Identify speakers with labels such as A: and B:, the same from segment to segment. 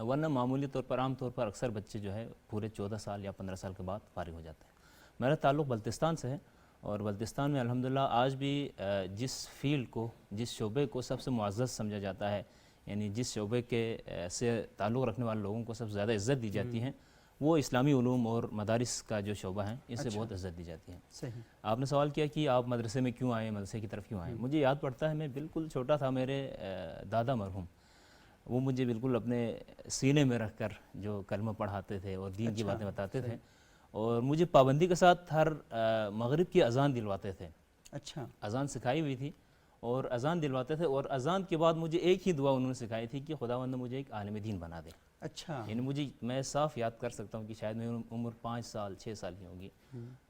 A: ورنہ معمولی طور پر عام طور پر اکثر بچے جو ہے پورے 14 سال یا 15 سال کے بعد فارغ ہو جاتے ہیں. میرا تعلق بلتستان سے ہے اور بلتستان میں الحمدللہ آج بھی جس فیلڈ کو, جس شعبے کو سب سے معزز سمجھا جاتا ہے, یعنی جس شعبے کے سے تعلق رکھنے والے لوگوں کو سب سے زیادہ عزت دی جاتی ہے, وہ اسلامی علوم اور مدارس کا جو شعبہ ہے اسے بہت عزت دی جاتی ہے.
B: صحیح.
A: آپ نے سوال کیا کہ آپ مدرسے میں کیوں آئے, مدرسے کی طرف کیوں آئے. مجھے یاد پڑتا ہے میں بالکل چھوٹا تھا, میرے دادا مرحوم وہ مجھے بالکل اپنے سینے میں رکھ کر جو کلمہ پڑھاتے تھے اور دین کی باتیں بتاتے تھے, اور مجھے پابندی کے ساتھ ہر مغرب کی اذان دلواتے تھے.
B: اچھا.
A: اذان سکھائی ہوئی تھی اور اذان دلواتے تھے, اور اذان کے بعد مجھے ایک ہی دعا انہوں نے سکھائی تھی کہ خداوند مجھے ایک عالم دین بنا دے.
B: اچھا.
A: یعنی مجھے, میں صاف یاد کر سکتا ہوں کہ شاید میری عمر 5 سال 6 سال کی ہوگی.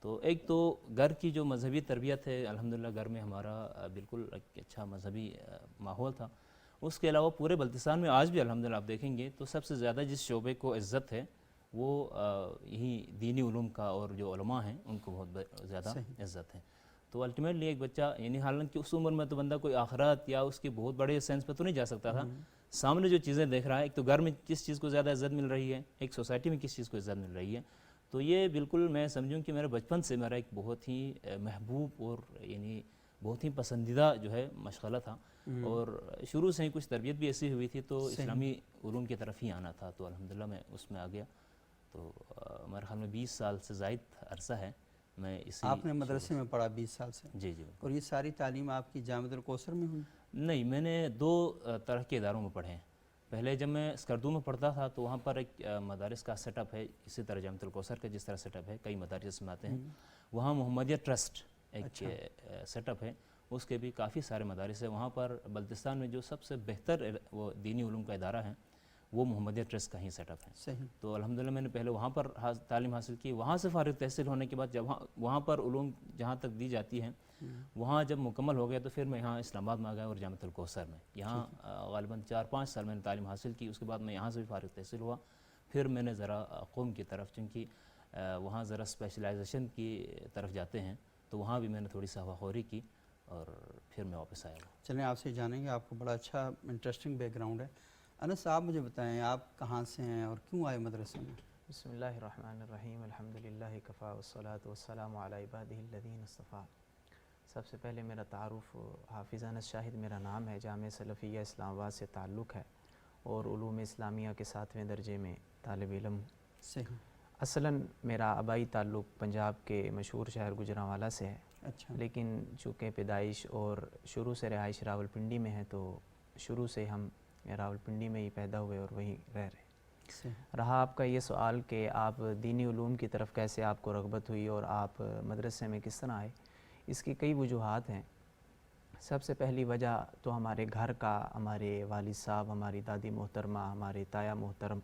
A: تو ایک تو گھر کی جو مذہبی تربیت ہے, الحمدللہ گھر میں ہمارا بالکل ایک اچھا مذہبی ماحول تھا. اس کے علاوہ پورے بلتستان میں آج بھی الحمدللہ آپ دیکھیں گے تو سب سے زیادہ جس شعبے کو عزت ہے وہ یہی دینی علوم کا, اور جو علماء ہیں ان کو بہت زیادہ عزت ہے. تو الٹیمیٹلی ایک بچہ, یعنی حالانکہ اس عمر میں تو بندہ کوئی آخرت یا اس کے بہت بڑے سینس پہ تو نہیں جا سکتا تھا, سامنے جو چیزیں دیکھ رہا ہے, ایک تو گھر میں کس چیز کو زیادہ عزت مل رہی ہے, ایک سوسائٹی میں کس چیز کو عزت مل رہی ہے, تو یہ بالکل میں سمجھوں کہ میرے بچپن سے میرا ایک بہت ہی محبوب اور یعنی بہت ہی پسندیدہ جو ہے مشغلہ تھا. اور شروع سے ہی کچھ تربیت بھی ایسی ہوئی تھی تو اسلامی علوم کی طرف ہی آنا تھا, تو الحمدللہ میں اس میں آ گیا. تو میرے خیال میں 20 سال سے زائد عرصہ ہے میں اسی.
B: آپ نے مدرسے میں پڑھا 20 سال سے؟
A: جی جی.
B: اور یہ ساری تعلیم آپ کی جامعۃ الکوثر میں ہوئی؟
A: نہیں, میں نے 2 طرح کے اداروں میں پڑھے ہیں. پہلے جب میں اسکردو میں پڑھتا تھا تو وہاں پر ایک مدارس کا سیٹ اپ ہے, اسی طرح جامعۃ الکوثر کا جس طرح سیٹ اپ ہے, کئی مدارس میں آتے ہیں. وہاں محمدیہ ٹرسٹ ایک سیٹ اپ ہے, اس کے بھی کافی سارے مدارس ہیں. وہاں پر بلتستان میں جو سب سے بہتر وہ دینی علوم کا ادارہ ہے وہ محمدیہ ٹرسٹ کا ہی سیٹ اپ ہے.
B: صحیح.
A: تو الحمدللہ میں نے پہلے وہاں پر تعلیم حاصل کی. وہاں سے فارغ تحصیل ہونے کے بعد جب وہاں پر علوم جہاں تک دی جاتی ہیں وہاں جب مکمل ہو گیا تو پھر میں یہاں اسلام آباد میں آ گیا اور جامعۃ الکوثر میں یہاں غالباً 4-5 سال میں نے تعلیم حاصل کی. اس کے بعد میں یہاں سے بھی فارغ تحصیل ہوا. پھر میں نے ذرا قوم کی طرف, چونکہ وہاں ذرا اسپیشلائزیشن کی طرف جاتے ہیں, تو وہاں بھی میں نے تھوڑی سی ہواخوری کی اور پھر میں واپس آیا.
B: چلیں آپ سے جانیں گے, آپ کو بڑا اچھا انٹرسٹنگ بیک گراؤنڈ ہے. انس, آپ مجھے بتائیں آپ کہاں سے ہیں اور کیوں آئے مدرسے میں؟
C: بسم اللہ الرحمن الرحیم, الحمدللہ کفا والصلاة والسلام علی عبادہ الذین اصطفیٰ. سب سے پہلے میرا تعارف, حافظ انس شاہد میرا نام ہے, جامعہ سلفیہ اسلام آباد سے تعلق ہے اور علوم اسلامیہ کے 7ویں درجے میں طالب علم.
B: صحیح.
C: اصلاً میرا آبائی تعلق پنجاب کے مشہور شہر گجرانوالہ سے ہے.
B: اچھا.
C: لیکن چونکہ پیدائش اور شروع سے رہائش راولپنڈی میں ہے تو شروع سے ہم راولپنڈی میں ہی پیدا ہوئے اور وہیں رہ رہے. رہا آپ کا یہ سوال کہ آپ دینی علوم کی طرف کیسے آپ کو رغبت ہوئی اور آپ مدرسے میں کس طرح آئے, اس کی کئی وجوہات ہیں. سب سے پہلی وجہ تو ہمارے گھر کا, ہمارے والد صاحب, ہماری دادی محترمہ, ہمارے تایا محترم,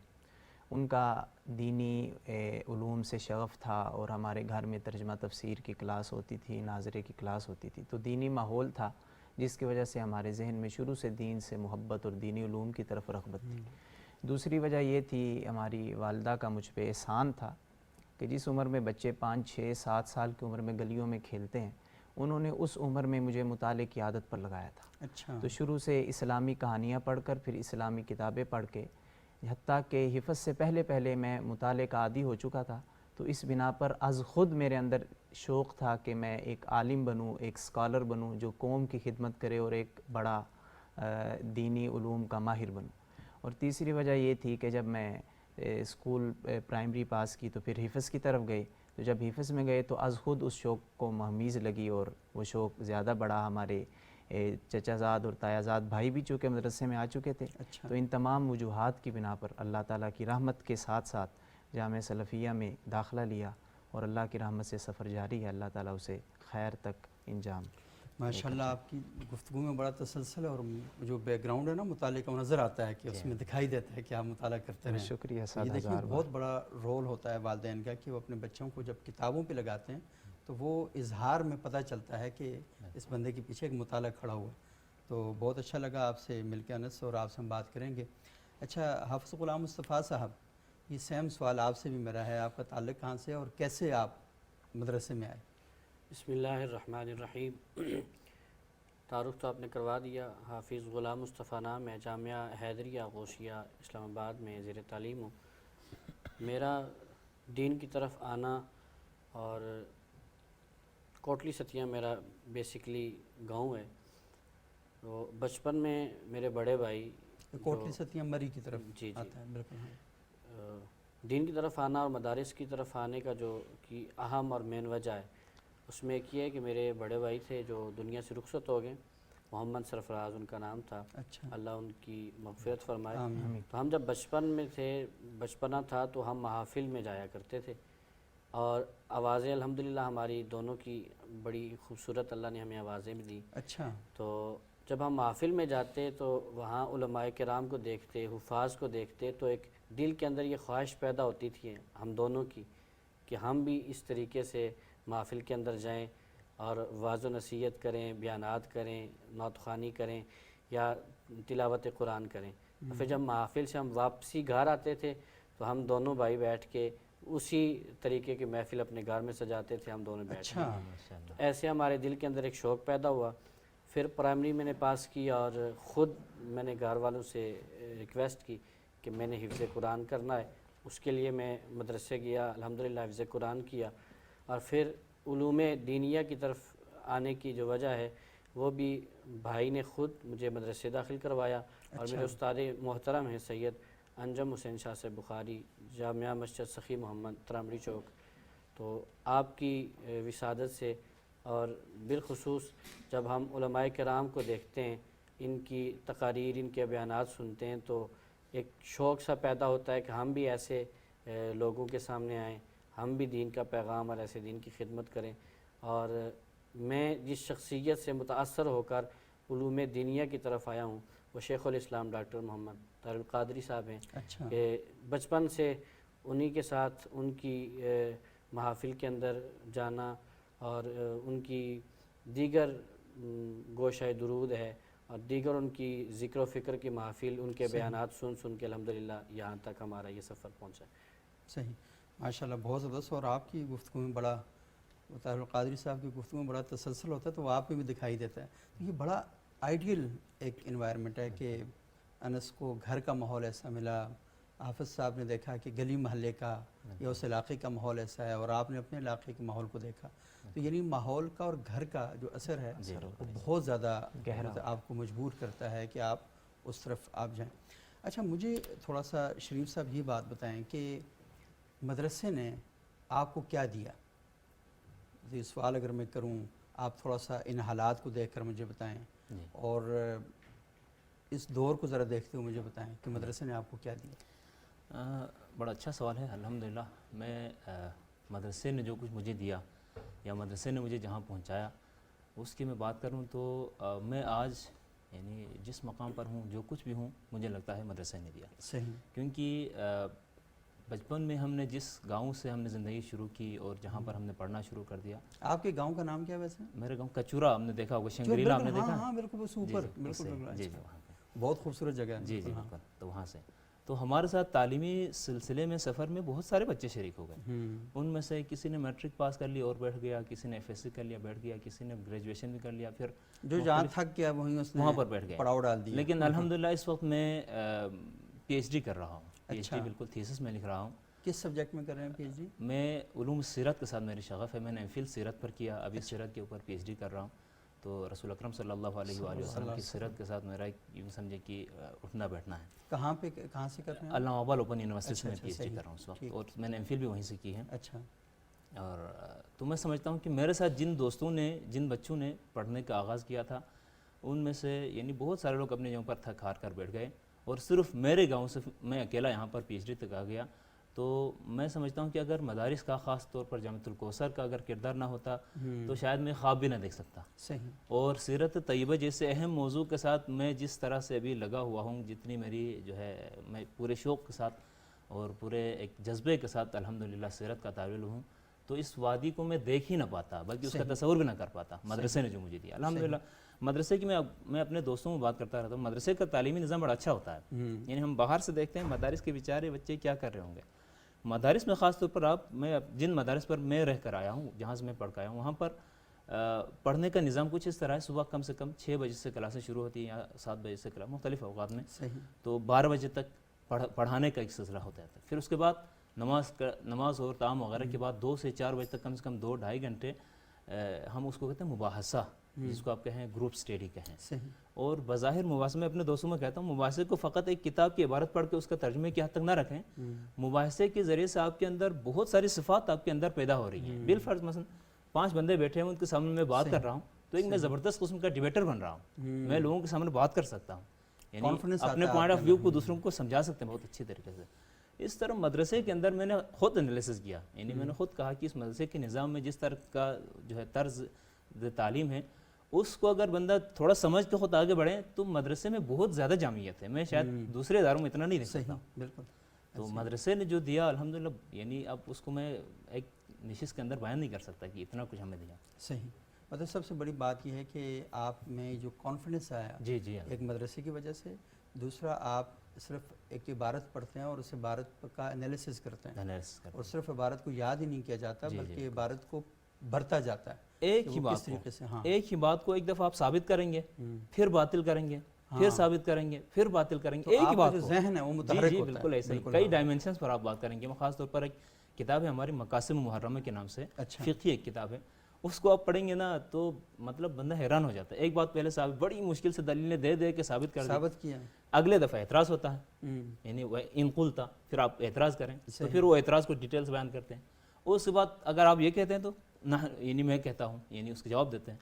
C: ان کا دینی علوم سے شغف تھا اور ہمارے گھر میں ترجمہ تفسیر کی کلاس ہوتی تھی, ناظرے کی کلاس ہوتی تھی, تو دینی ماحول تھا جس کی وجہ سے ہمارے ذہن میں شروع سے دین سے محبت اور دینی علوم کی طرف رغبت تھی. دوسری وجہ یہ تھی ہماری والدہ کا مجھ پہ احسان تھا کہ جس عمر میں بچے 5, 6, 7 سال کی عمر میں گلیوں میں کھیلتے ہیں, انہوں نے اس عمر میں مجھے مطالعے کی عادت پر لگایا تھا.
B: اچھا.
C: تو شروع سے اسلامی کہانیاں پڑھ کر, پھر اسلامی کتابیں پڑھ کے, حتیٰ کہ حفظ سے پہلے میں مطالعے کا عادی ہو چکا تھا. تو اس بنا پر از خود میرے اندر شوق تھا کہ میں ایک عالم بنوں, ایک اسکالر بنوں جو قوم کی خدمت کرے اور ایک بڑا دینی علوم کا ماہر بنوں. اور تیسری وجہ یہ تھی کہ جب میں اسکول پرائمری پاس کی تو پھر حفظ کی طرف گئے, تو جب حفظ میں گئے تو از خود اس شوق کو مہمیز لگی اور وہ شوق زیادہ بڑا. ہمارے چچا زاد اور تایا زاد بھائی بھی چونکہ مدرسے میں آ چکے تھے.
B: اچھا.
C: تو ان تمام وجوہات کی بنا پر اللہ تعالیٰ کی رحمت کے ساتھ ساتھ جامعہ سلفیہ میں داخلہ لیا اور اللہ کی رحمت سے سفر جاری ہے, اللہ تعالیٰ اسے خیر تک انجام.
B: ماشاءاللہ آپ کی گفتگو میں بڑا تسلسل ہے اور جو بیک گراؤنڈ ہے نا مطالعے کا, وہ نظر آتا ہے کہ اس میں دکھائی دیتا ہے کہ آپ مطالعہ کرتے ہیں.
C: شکریہ.
B: یہ دیکھیں بہت بڑا رول ہوتا ہے والدین کا کہ وہ اپنے بچوں کو جب کتابوں پہ لگاتے ہیں تو وہ اظہار میں پتہ چلتا ہے کہ اس بندے کے پیچھے ایک مطالعہ کھڑا ہوا. تو بہت اچھا لگا آپ سے مل کے انس, اور آپ سے ہم بات کریں گے. اچھا حافظ غلام مصطفیٰ صاحب, یہ سیم سوال آپ سے بھی میرا ہے, آپ کا تعلق کہاں سے اور کیسے آپ مدرسے میں آئے؟
D: بسم اللہ الرحمن الرحیم. تعارف تو آپ نے کروا دیا. حافظ غلام مصطفیٰ نام ہے, جامعہ حیدریہ غوثیہ اسلام آباد میں زیر تعلیم ہوں. میرا دین کی طرف آنا اور کوٹلی ستیاں میرا بیسکلی گاؤں ہے. تو بچپن میں میرے بڑے بھائی
B: کوٹلی ستیاں مری کی طرف
D: جی
B: آتا ہے. بالکل ہاں.
D: دین کی طرف آنا اور مدارس کی طرف آنے کا جو کہ اہم اور مین وجہ ہے, اس میں ایک یہ ہے کہ میرے بڑے بھائی تھے جو دنیا سے رخصت ہو گئے. محمد سرفراز ان کا نام تھا,
B: اچھا.
D: اللہ ان کی مغفرت فرمائے.
B: آمین.
D: تو ہم جب بچپن میں تھے, بچپنا تھا, تو ہم محافل میں جایا کرتے تھے, اور آوازیں الحمدللہ ہماری دونوں کی بڑی خوبصورت اللہ نے ہمیں آوازیں بھی دی.
B: اچھا.
D: تو جب ہم محافل میں جاتے تو وہاں علماء کرام کو دیکھتے, حفاظ کو دیکھتے, تو ایک دل کے اندر یہ خواہش پیدا ہوتی تھی ہم دونوں کی کہ ہم بھی اس طریقے سے محافل کے اندر جائیں اور واعظ و نصیحت کریں, بیانات کریں, نعت خوانی کریں یا تلاوت قرآن کریں. پھر جب محافل سے ہم واپسی گھر آتے تھے تو ہم دونوں بھائی بیٹھ کے اسی طریقے کی محفل اپنے گھر میں سجاتے تھے ہم دونوں بیٹھ کے. ایسے ہمارے دل کے اندر ایک شوق پیدا ہوا. پھر پرائمری میں نے پاس کی اور خود میں نے گھر والوں سے ریکویسٹ کی کہ میں نے حفظ قرآن کرنا ہے. اس کے لیے میں مدرسے گیا, الحمدللہ حفظ قرآن کیا. اور پھر علوم دینیہ کی طرف آنے کی جو وجہ ہے وہ بھی بھائی نے خود مجھے مدرسے داخل کروایا. اور میرے استاد محترم ہیں سید انجم حسین شاہ سے بخاری, جامعہ مسجد سخی محمد ترامڑی چوک. تو آپ کی وسادت سے اور بالخصوص جب ہم علماء کرام کو دیکھتے ہیں, ان کی تقاریر, ان کے بیانات سنتے ہیں, تو ایک شوق سا پیدا ہوتا ہے کہ ہم بھی ایسے لوگوں کے سامنے آئیں, ہم بھی دین کا پیغام اور ایسے دین کی خدمت کریں. اور میں جس شخصیت سے متاثر ہو کر علوم دینیہ کی طرف آیا ہوں وہ شیخ الاسلام ڈاکٹر محمد طاہر القادری صاحب ہیں.
B: اچھا.
D: کہ بچپن سے انہی کے ساتھ ان کی محافل کے اندر جانا اور ان کی دیگر گوشہ درود ہے اور دیگر ان کی ذکر و فکر کی محافل, ان کے بیانات سن کے الحمدللہ یہاں تک ہمارا یہ سفر پہنچا ہے.
B: صحیح, ماشاءاللہ, بہت زبردست. اور آپ کی گفتگو میں بڑا, طاہر القادری صاحب کی گفتگو میں بڑا تسلسل ہوتا ہے, تو وہ آپ میں بھی دکھائی دیتا ہے. یہ بڑا آئیڈیل ایک انوائرمنٹ ہے کہ انس کو گھر کا ماحول ایسا ملا, حافظ صاحب نے دیکھا کہ گلی محلے کا یا اس علاقے کا ماحول ایسا ہے, اور آپ نے اپنے علاقے کے ماحول کو دیکھا. تو یعنی ماحول کا اور گھر کا جو اثر ہے وہ بہت زیادہ گہرا آپ کو مجبور کرتا ہے کہ آپ اس طرف آپ جائیں. اچھا, مجھے تھوڑا سا شریف صاحب یہ بات بتائیں کہ مدرسے نے آپ کو کیا دیا؟ یہ سوال اگر میں کروں, آپ تھوڑا سا ان حالات کو دیکھ کر مجھے بتائیں, اور اس دور کو ذرا دیکھتے ہوئے مجھے بتائیں کہ مدرسے نے آپ کو کیا دیا.
A: بڑا اچھا سوال ہے. الحمدللہ میں مدرسے نے جو کچھ مجھے دیا یا مدرسے نے مجھے جہاں پہنچایا اس کی میں بات کروں تو میں آج یعنی جس مقام پر ہوں, جو کچھ بھی ہوں, مجھے لگتا ہے مدرسے نے دیا.
B: صحیح.
A: کیونکہ بچپن میں ہم نے جس گاؤں سے ہم نے زندگی شروع کی اور جہاں پر ہم نے پڑھنا شروع کر دیا.
B: آپ کے گاؤں کا نام کیا ویسے؟
A: میرے گاؤں کچورا, ہم نے دیکھا ہوگا, شنگریلا آپ نے دیکھا؟
B: ہاں بالکل, وہ اوپر, بالکل
A: جی,
B: بہت خوبصورت جگہ ہے.
A: جی بالکل. تو وہاں سے تو ہمارے ساتھ تعلیمی سلسلے میں سفر میں بہت سارے بچے شریک ہو گئے. ان میں سے کسی نے میٹرک پاس کر لی اور بیٹھ گیا, کسی نے ایف ایس سی کر لیا بیٹھ گیا, کسی نے گریجویشن بھی کر لیا, پھر
B: جو جہاں تھک گیا وہیں اس نے
A: وہاں پر بیٹھ گیا,
B: پڑاؤ ڈال دیا.
A: لیکن الحمدللہ اس وقت میں پی ایچ ڈی کر رہا ہوں. پی ایچ ڈی بالکل تھیسس میں لکھ رہا ہوں.
B: کس سبجیکٹ میں کر رہے ہیں پی ایچ ڈی؟
A: میں علوم سیرت کے ساتھ میری شغف ہے. میں نے ایم فل سیرت پر کیا, ابھی سیرت کے اوپر پی ایچ ڈی کر رہا ہوں. تو رسول اکرم صلی اللہ علیہ وآلہ وسلم کی سیرت کے ساتھ میرا یوں سمجھے کہ اٹھنا بیٹھنا ہے.
B: کہاں سے کر رہے ہیں؟
A: علامہ اقبال اوپن یونیورسٹی سے میں پی ایچ ڈی کر رہا ہوں اس وقت, اور میں نے ایم فل بھی وہیں سے کی ہے.
B: اچھا.
A: اور تو میں سمجھتا ہوں کہ میرے ساتھ جن دوستوں نے, جن بچوں نے پڑھنے کا آغاز کیا تھا, ان میں سے یعنی بہت سارے لوگ اپنے جگہوں پر تھک ہار کر بیٹھ گئے, اور صرف میرے گاؤں سے میں اکیلا یہاں پر پی ایچ ڈی تک آ گیا. تو میں سمجھتا ہوں کہ اگر مدارس کا, خاص طور پر جامعۃ الکوثر کا اگر کردار نہ ہوتا تو شاید میں خواب بھی نہ دیکھ سکتا.
B: صحیح.
A: اور سیرت طیبہ جیسے اہم موضوع کے ساتھ میں جس طرح سے ابھی لگا ہوا ہوں, جتنی میری جو ہے, میں پورے شوق کے ساتھ اور پورے ایک جذبے کے ساتھ الحمدللہ سیرت کا طالب علم ہوں, تو اس وادی کو میں دیکھ ہی نہ پاتا, بلکہ اس کا تصور بھی نہ کر پاتا. مدرسے نے جو مجھے دیا الحمدللہ. مدرسے کی میں اپنے دوستوں میں بات کرتا رہتا ہوں, مدرسے کا تعلیمی نظام بڑا اچھا ہوتا ہے. یعنی ہم باہر سے دیکھتے ہیں مدارس کے بیچارے بچے کیا کر رہے ہوں گے. مدارس میں خاص طور پر میں جن مدارس پر میں رہ کر آیا ہوں, جہاں سے میں پڑھ کے آیا ہوں, وہاں پر پڑھنے کا نظام کچھ اس طرح ہے، صبح کم سے کم 6 بجے سے کلاسیں شروع ہوتی ہیں یا 7 بجے سے کلاس مختلف اوقات میں، تو 12 بجے تک پڑھانے کا ایک سلسلہ ہوتا ہے. پھر اس کے بعد نماز اور تعام وغیرہ کے بعد 2 سے 4 بجے تک کم سے کم 2-2.5 گھنٹے ہم اس کو کہتے ہیں مباحثہ، جس کو آپ کہیں گروپ اسٹڈی کہیں. اور بظاہر مباحثے میں اپنے دوستوں میں کہتا ہوں مباحثے کو فقط ایک کتاب کی عبارت پڑھ کے اس کا ترجمے کی حد تک نہ رکھیں. مباحثے کے ذریعے سے آپ کے اندر بہت ساری صفات آپ کے اندر پیدا ہو رہی ہیں. بالفرض مثلا 5 بندے بیٹھے ہیں، ان کے سامنے میں بات کر رہا ہوں تو ایک میں زبردست قسم کا ڈیبیٹر بن رہا ہوں. میں لوگوں کے سامنے بات کر سکتا ہوں، یعنی اپنے پوائنٹ آف ویو کو دوسروں کو سمجھا سکتے ہیں بہت اچھی طریقے سے. اس طرح مدرسے کے اندر میں نے خود انالیسس کیا، یعنی میں نے خود کہا کہ اس مدرسے کے نظام میں جس طرح کا جو ہے طرز تعلیم ہے، اس کو اگر بندہ تھوڑا سمجھ کے خود آگے بڑھے تو مدرسے میں بہت زیادہ جامعیت ہے. میں شاید دوسرے اداروں میں اتنا نہیں دیکھ سکتا.
B: بالکل.
A: تو مدرسے نے جو دیا الحمدللہ، یعنی اب اس کو میں ایک نشست کے اندر بیان نہیں کر سکتا کہ اتنا کچھ ہمیں دیا.
B: صحیح. مطلب سب سے بڑی بات یہ ہے کہ آپ میں جو کانفیڈنس آیا
A: جی
B: ایک مدرسے کی وجہ سے، دوسرا آپ صرف ایک عبارت پڑھتے ہیں اور اس عبارت کا انالیسس کرتے ہیں، اور صرف عبارت کو یاد ہی نہیں کیا جاتا بلکہ عبارت کو بھرتا جاتا ہے.
A: ایک ہی بات کو ایک دفعہ آپ ثابت کریں گے، پھر باطل کریں گے، پھر ثابت کریں گے، پھر باطل کریں گے. ایک ہی بات کو
B: ذہن ہے وہ متحرک ہوتا ہے.
A: بالکل ایسا ہی کئی ڈائمینشنز پر آپ بات کریں گے. خاص طور پر ایک کتاب ہے ہماری مقاسم محرمہ کے نام سے، فقہی ایک کتاب ہے. اس کو آپ پڑھیں گے نا تو مطلب بندہ حیران ہو جاتا ہے. ایک بات پہلے ثابت، بڑی مشکل سے دلیلیں دے کے ثابت کیا، اگلے دفعہ اعتراض ہوتا ہے، یعنی ان قلتا، پھر آپ اعتراض کریں تو پھر وہ اعتراض کو ڈیٹیلز بیان کرتے ہیں. اس کے بعد اگر آپ یہ کہتے ہیں تو نہ، یعنی میں کہتا ہوں، یعنی اس کے جواب دیتے ہیں.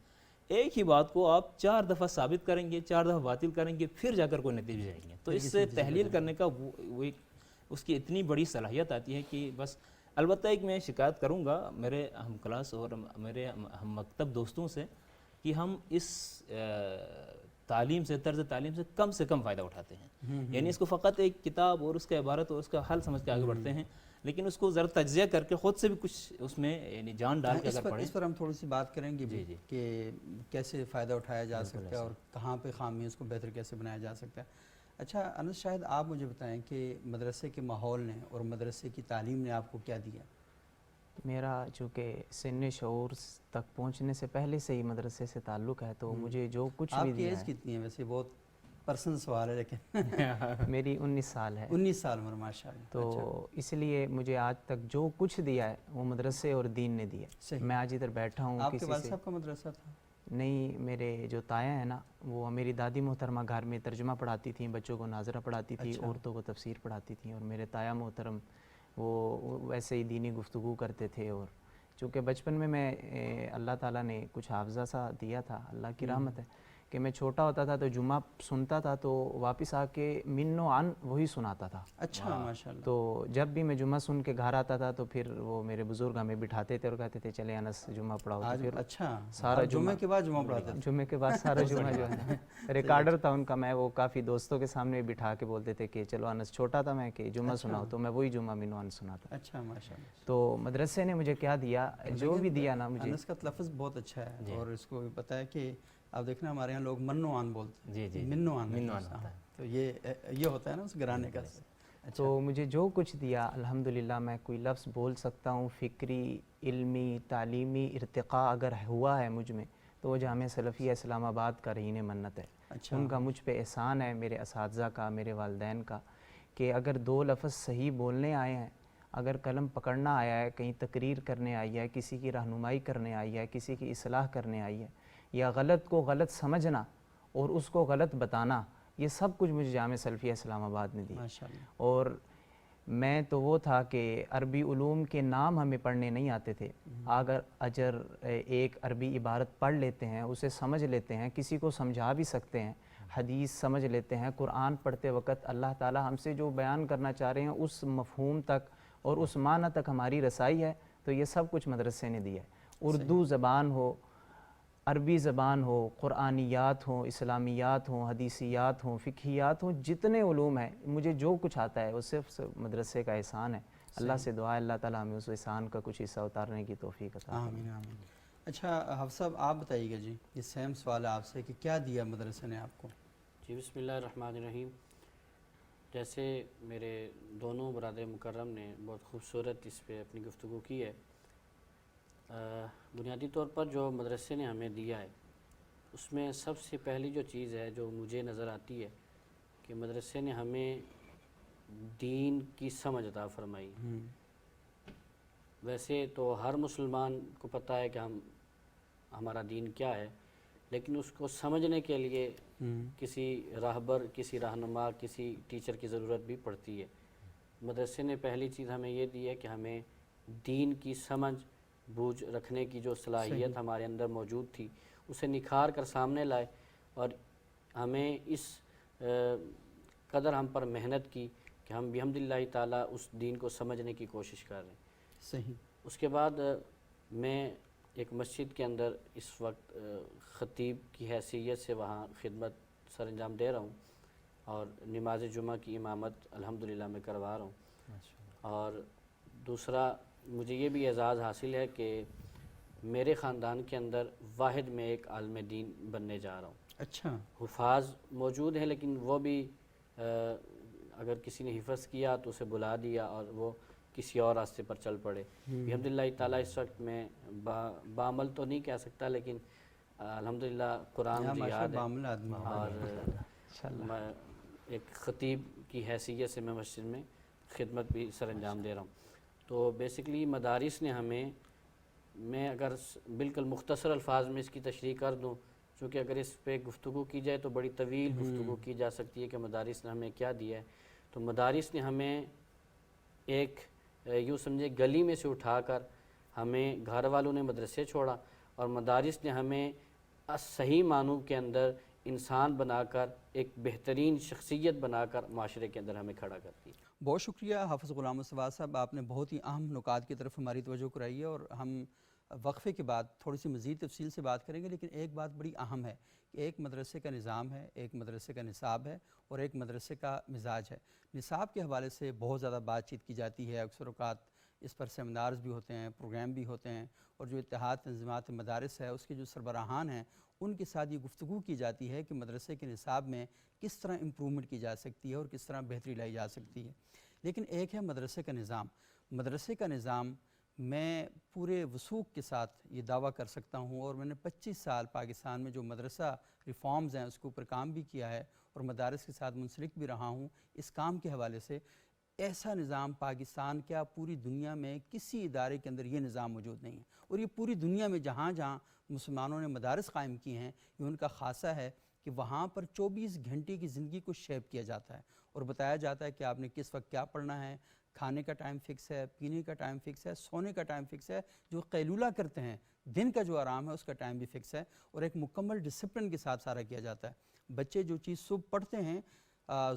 A: ایک ہی بات کو آپ 4 دفعہ ثابت کریں گے، 4 دفعہ باطل کریں گے، پھر جا کر کوئی نتیجے جائیں گے. تو اس سے تحلیل کرنے کا وہ اس کی اتنی بڑی صلاحیت آتی ہے کہ بس. البتہ ایک میں شکایت کروں گا میرے ہم کلاس اور میرے ہم مکتب دوستوں سے کہ ہم اس تعلیم سے، طرز تعلیم سے کم فائدہ اٹھاتے ہیں. یعنی اس کو فقط ایک کتاب اور اس کا عبارت اور اس کا حل سمجھ کے آگے بڑھتے ہیں، لیکن اس کو ذرا تجزیہ کر کے خود سے بھی کچھ اس میں یعنی جان ڈال کے اگر پڑھیں.
B: اس پر ہم تھوڑی سی بات کریں گے کہ کیسے فائدہ اٹھایا جا سکتا ہے اور کہاں پہ خامی اس کو بہتر کیسے بنایا جا سکتا ہے. اچھا انس، شاید آپ مجھے بتائیں کہ مدرسے کے ماحول نے اور مدرسے کی تعلیم نے آپ کو کیا دیا؟
C: میرا چونکہ سن شعور تک پہنچنے سے پہلے سے ہی مدرسے سے تعلق ہے، تو مجھے جو کچھ بھی دیا ہے.
B: آپ کی ایج کتنی ہے ویسے؟ بہت پرسنل سوال ہے لیکن.
C: میری 19 سال ہے.
B: 19 سال عمر، ماشاء اللہ.
C: تو اس لیے مجھے آج تک جو کچھ دیا ہے وہ مدرسے اور دین نے دیا. میں آج ادھر بیٹھا ہوں.
B: آپ کے والد صاحب کا مدرسہ تھا؟
C: نہیں، میرے جو تایا ہیں نا، وہ میری دادی محترمہ گھر میں ترجمہ پڑھاتی تھیں، بچوں کو ناظرہ پڑھاتی تھی، عورتوں کو تفسیر پڑھاتی تھیں. اور میرے تایا محترم وہ ویسے ہی دینی گفتگو کرتے تھے. اور چونکہ بچپن میں اللہ تعالیٰ نے کچھ حافظہ سا دیا تھا، اللہ کی رحمت ہے کہ میں چھوٹا ہوتا تھا تو جمعہ سنتا تھا تو واپس آ کے من و عن وہی سناتا تھا.
B: اچھا ماشاءاللہ.
C: تو جب بھی میں جمعہ سن کے گھر آتا تھا تو پھر وہ میرے بزرگ ہمیں بٹھاتے تھے اور کہتے تھے چلے انس جمعہ پڑھاؤ. تو پھر
B: اچھا
C: سارا
B: جمعہ کے بعد جمعہ پڑھاتے تھے؟
C: جمعے کے بعد سارا جمعہ جو ہے ریکارڈر تھا ان کا، میں وہ کافی دوستوں کے سامنے بٹھا کے بولتے تھے کہ چلو انس، چھوٹا تھا میں، کہ جمعہ سناؤ، تو میں وہی جمعہ من و عن سناتا.
B: اچھا ماشاءاللہ.
C: تو مدرسے نے مجھے کیا دیا، جو بھی دیا نا مجھے.
B: انس کا لفظ بہت اچھا ہے اور اس کو بھی پتہ ہے کہ آپ دیکھنا ہمارے یہاں لوگ من و عن بولتے ہیں. من و عن ہوتا ہے، تو یہ ہوتا ہے نا اس گھرانے کا.
C: تو مجھے جو کچھ دیا الحمدللہ، میں کوئی لفظ بول سکتا ہوں فکری، علمی، تعلیمی ارتقاء اگر ہوا ہے مجھ میں تو وہ جامعہ سلفیہ اسلام آباد کا رہین منت ہے. ان کا مجھ پہ احسان ہے، میرے اساتذہ کا، میرے والدین کا، کہ اگر 2 لفظ صحیح بولنے آئے ہیں، اگر قلم پکڑنا آیا ہے، کہیں تقریر کرنے آئی ہے، کسی کی رہنمائی کرنے آئی ہے، کسی کی اصلاح کرنے آئی ہے، یا غلط کو غلط سمجھنا اور اس کو غلط بتانا، یہ سب کچھ مجھے جامعہ سلفیہ اسلام آباد نے دیا. اور میں تو وہ تھا کہ عربی علوم کے نام ہمیں پڑھنے نہیں آتے تھے. اگر ایک عربی عبارت پڑھ لیتے ہیں، اسے سمجھ لیتے ہیں، کسی کو سمجھا بھی سکتے ہیں، حدیث سمجھ لیتے ہیں، قرآن پڑھتے وقت اللہ تعالیٰ ہم سے جو بیان کرنا چاہ رہے ہیں اس مفہوم تک اور اس معنی تک ہماری رسائی ہے، تو یہ سب کچھ مدرسے نے دیا ہے. اردو زبان ہو، عربی زبان ہو، قرآنیات ہوں، اسلامیات ہوں، حدیثیات ہوں، فقہیات ہوں، جتنے علوم ہیں، مجھے جو کچھ آتا ہے وہ صرف مدرسے کا احسان ہے. اللہ سے دعا ہے اللہ تعالیٰ ہمیں اس احسان کا کچھ حصہ اتارنے کی توفیق عطا فرمائے.
B: آمین آمین. اچھا حافظ صاحب آپ بتائیے گا جی، یہ سیم سوال ہے آپ سے کہ کیا دیا مدرسے نے آپ کو؟
D: جی بسم اللہ الرحمن الرحیم. جیسے میرے دونوں برادر مکرم نے بہت خوبصورت اس پہ اپنی گفتگو کی ہے، بنیادی طور پر جو مدرسے نے ہمیں دیا ہے اس میں سب سے پہلی جو چیز ہے جو مجھے نظر آتی ہے کہ مدرسے نے ہمیں دین کی سمجھ عطا فرمائی. ویسے تو ہر مسلمان کو پتہ ہے کہ ہمارا دین کیا ہے، لیکن اس کو سمجھنے کے لیے کسی راہبر، کسی رہنما، کسی ٹیچر کی ضرورت بھی پڑتی ہے. مدرسے نے پہلی چیز ہمیں یہ دی ہے کہ ہمیں دین کی سمجھ بوجھ رکھنے کی جو صلاحیت ہمارے اندر موجود تھی اسے نکھار کر سامنے لائے، اور ہمیں اس قدر ہم پر محنت کی کہ ہم بحمد اللہ تعالیٰ اس دین کو سمجھنے کی کوشش کر رہے ہیں.
B: صحیح.
D: اس کے بعد میں ایک مسجد کے اندر اس وقت خطیب کی حیثیت سے وہاں خدمت سر انجام دے رہا ہوں، اور نماز جمعہ کی امامت الحمدللہ میں کروا رہا ہوں. اور دوسرا مجھے یہ بھی اعزاز حاصل ہے کہ میرے خاندان کے اندر واحد میں ایک عالم دین بننے جا رہا ہوں.
B: اچھا.
D: حفاظ موجود ہیں لیکن وہ بھی اگر کسی نے حفظ کیا تو اسے بلا دیا اور وہ کسی اور راستے پر چل پڑے. الحمدللہ تعالیٰ اس وقت میں بعمل تو نہیں کہہ سکتا، لیکن الحمدللہ قرآن مجھے یاد ہے، اور میں ایک خطیب کی حیثیت سے میں مسجد میں خدمت بھی سر انجام دے رہا ہوں. تو بیسکلی مدارس نے ہمیں، میں اگر بالکل مختصر الفاظ میں اس کی تشریح کر دوں، چونکہ اگر اس پہ گفتگو کی جائے تو بڑی طویل گفتگو کی جا سکتی ہے کہ مدارس نے ہمیں کیا دیا ہے. تو مدارس نے ہمیں ایک یوں سمجھے گلی میں سے اٹھا کر ہمیں گھر والوں نے مدرسے چھوڑا، اور مدارس نے ہمیں صحیح معنوں کے اندر انسان بنا کر ایک بہترین شخصیت بنا کر معاشرے کے اندر ہمیں کھڑا کرتی ہے.
B: بہت شکریہ حافظ غلام مصطفیٰ صاحب، آپ نے بہت ہی اہم نکات کی طرف ہماری توجہ کرائی ہے، اور ہم وقفے کے بعد تھوڑی سی مزید تفصیل سے بات کریں گے. لیکن ایک بات بڑی اہم ہے کہ ایک مدرسے کا نظام ہے، ایک مدرسے کا نصاب ہے، اور ایک مدرسے کا مزاج ہے. نصاب کے حوالے سے بہت زیادہ بات چیت کی جاتی ہے، اکثر اوقات اس پر سیمینارز بھی ہوتے ہیں، پروگرام بھی ہوتے ہیں، اور جو اتحاد تنظیمات مدارس ہے اس کے جو سربراہان ہیں ان کے ساتھ یہ گفتگو کی جاتی ہے کہ مدرسے کے نصاب میں کس طرح امپرومنٹ کی جا سکتی ہے اور کس طرح بہتری لائی جا سکتی ہے. لیکن ایک ہے مدرسے کا نظام. مدرسے کا نظام میں پورے وثوق کے ساتھ یہ دعویٰ کر سکتا ہوں، اور میں نے 25 سال پاکستان میں جو مدرسہ ریفارمز ہیں اس کے اوپر کام بھی کیا ہے اور مدارس کے ساتھ منسلک بھی رہا ہوں. اس کام کے حوالے سے ایسا نظام پاکستان کیا پوری دنیا میں کسی ادارے کے اندر یہ نظام موجود نہیں ہے، اور یہ پوری دنیا میں جہاں جہاں مسلمانوں نے مدارس قائم کی ہیں یہ ان کا خاصہ ہے کہ وہاں پر 24 گھنٹے کی زندگی کو شیپ کیا جاتا ہے اور بتایا جاتا ہے کہ آپ نے کس وقت کیا پڑھنا ہے. کھانے کا ٹائم فکس ہے، پینے کا ٹائم فکس ہے، سونے کا ٹائم فکس ہے، جو قیلولہ کرتے ہیں دن کا جو آرام ہے اس کا ٹائم بھی فکس ہے، اور ایک مکمل ڈسپلن کے ساتھ سارا کیا جاتا ہے. بچے جو چیز صبح پڑھتے ہیں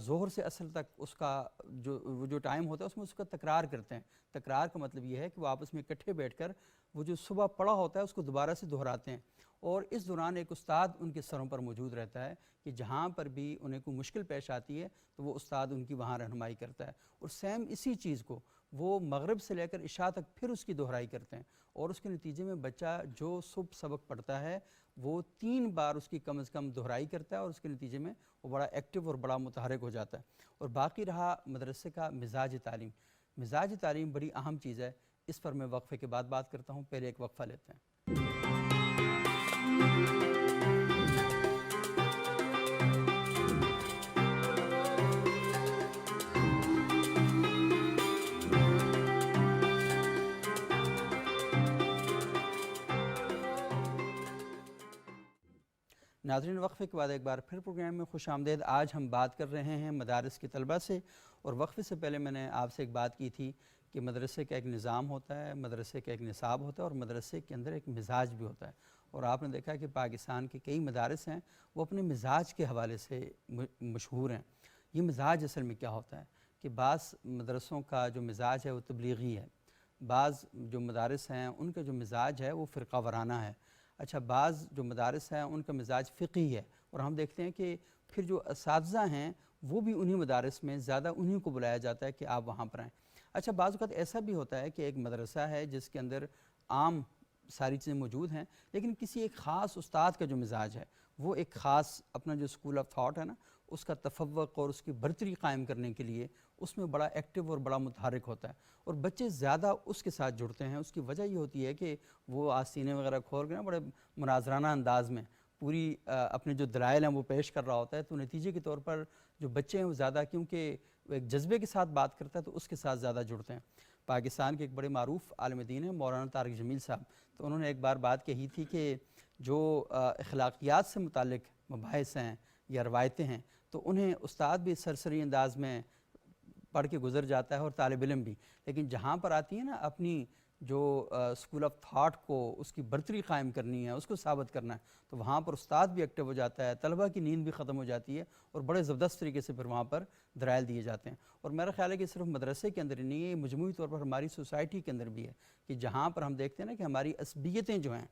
B: ظہر سے عصر تک اس کا جو ٹائم ہوتا ہے اس میں اس کا تکرار کرتے ہیں. تکرار کا مطلب یہ ہے کہ وہ آپس میں اکٹھے بیٹھ کر وہ جو صبح پڑھا ہوتا ہے اس کو دوبارہ سے دہراتے ہیں، اور اس دوران ایک استاد ان کے سروں پر موجود رہتا ہے کہ جہاں پر بھی انہیں کوئی مشکل پیش آتی ہے تو وہ استاد ان کی وہاں رہنمائی کرتا ہے. اور سیم اسی چیز کو وہ مغرب سے لے کر عشاء تک پھر اس کی دہرائی کرتے ہیں، اور اس کے نتیجے میں بچہ جو صبح سبق پڑھتا ہے وہ 3 بار اس کی کم از کم دہرائی کرتا ہے، اور اس کے نتیجے میں وہ بڑا ایکٹیو اور بڑا متحرک ہو جاتا ہے. اور باقی رہا مدرسے کا مزاج تعلیم. مزاج تعلیم بڑی اہم چیز ہے، اس پر میں وقفے کے بعد بات کرتا ہوں. پہلے ایک وقفہ لیتے ہیں. ناظرین، وقفے کے بعد ایک بار پھر پروگرام میں خوش آمدید. آج ہم بات کر رہے ہیں مدارس کے طلبہ سے، اور وقفے سے پہلے میں نے آپ سے ایک بات کی تھی کہ مدرسے کا ایک نظام ہوتا ہے، مدرسے کا ایک نصاب ہوتا ہے، اور مدرسے کے اندر ایک مزاج بھی ہوتا ہے. اور آپ نے دیکھا کہ پاکستان کے کئی مدارس ہیں وہ اپنے مزاج کے حوالے سے مشہور ہیں. یہ مزاج اصل میں کیا ہوتا ہے کہ بعض مدرسوں کا جو مزاج ہے وہ تبلیغی ہے، بعض جو مدارس ہیں ان کا جو مزاج ہے وہ فرقہ وارانہ ہے. اچھا، بعض جو مدارس ہیں ان کا مزاج فقہی ہے، اور ہم دیکھتے ہیں کہ پھر جو اساتذہ ہیں وہ بھی انہی مدارس میں زیادہ انہی کو بلایا جاتا ہے کہ آپ وہاں پر آئیں. اچھا، بعض اوقات ایسا بھی ہوتا ہے کہ ایک مدرسہ ہے جس کے اندر عام ساری چیزیں موجود ہیں، لیکن کسی ایک خاص استاد کا جو مزاج ہے وہ ایک خاص اپنا جو اسکول آف تھاٹ ہے نا اس کا تفوق اور اس کی برتری قائم کرنے کے لیے اس میں بڑا ایکٹیو اور بڑا متحرک ہوتا ہے، اور بچے زیادہ اس کے ساتھ جڑتے ہیں۔ اس کی وجہ یہ ہوتی ہے کہ وہ آستینے وغیرہ کھول کے نا بڑے مناظرانہ انداز میں پوری اپنے جو دلائل ہیں وہ پیش کر رہا ہوتا ہے، تو نتیجے کے طور پر جو بچے ہیں وہ زیادہ، کیونکہ وہ ایک جذبے کے ساتھ بات کرتا ہے تو اس کے ساتھ زیادہ جڑتے ہیں۔ پاکستان کے ایک بڑے معروف عالم دین ہیں مولانا طارق جمیل صاحب، تو انہوں نے ایک بار بات کہی تھی کہ جو اخلاقیات سے متعلق مباحث ہیں یا روایتیں ہیں تو انہیں استاد بھی سرسری انداز میں پڑھ کے گزر جاتا ہے اور طالب علم بھی، لیکن جہاں پر آتی ہے نا اپنی جو اسکول آف تھاٹ کو اس کی برتری قائم کرنی ہے، اس کو ثابت کرنا ہے، تو وہاں پر استاد بھی ایکٹیو ہو جاتا ہے، طلبہ کی نیند بھی ختم ہو جاتی ہے اور بڑے زبردست طریقے سے پھر وہاں پر دلائل دیے جاتے ہیں۔ اور میرا خیال ہے کہ صرف مدرسے کے اندر ہی نہیں ہے، یہ مجموعی طور پر ہماری سوسائٹی کے اندر بھی ہے کہ جہاں پر ہم دیکھتے ہیں نا کہ ہماری عصبیتیں جو ہیں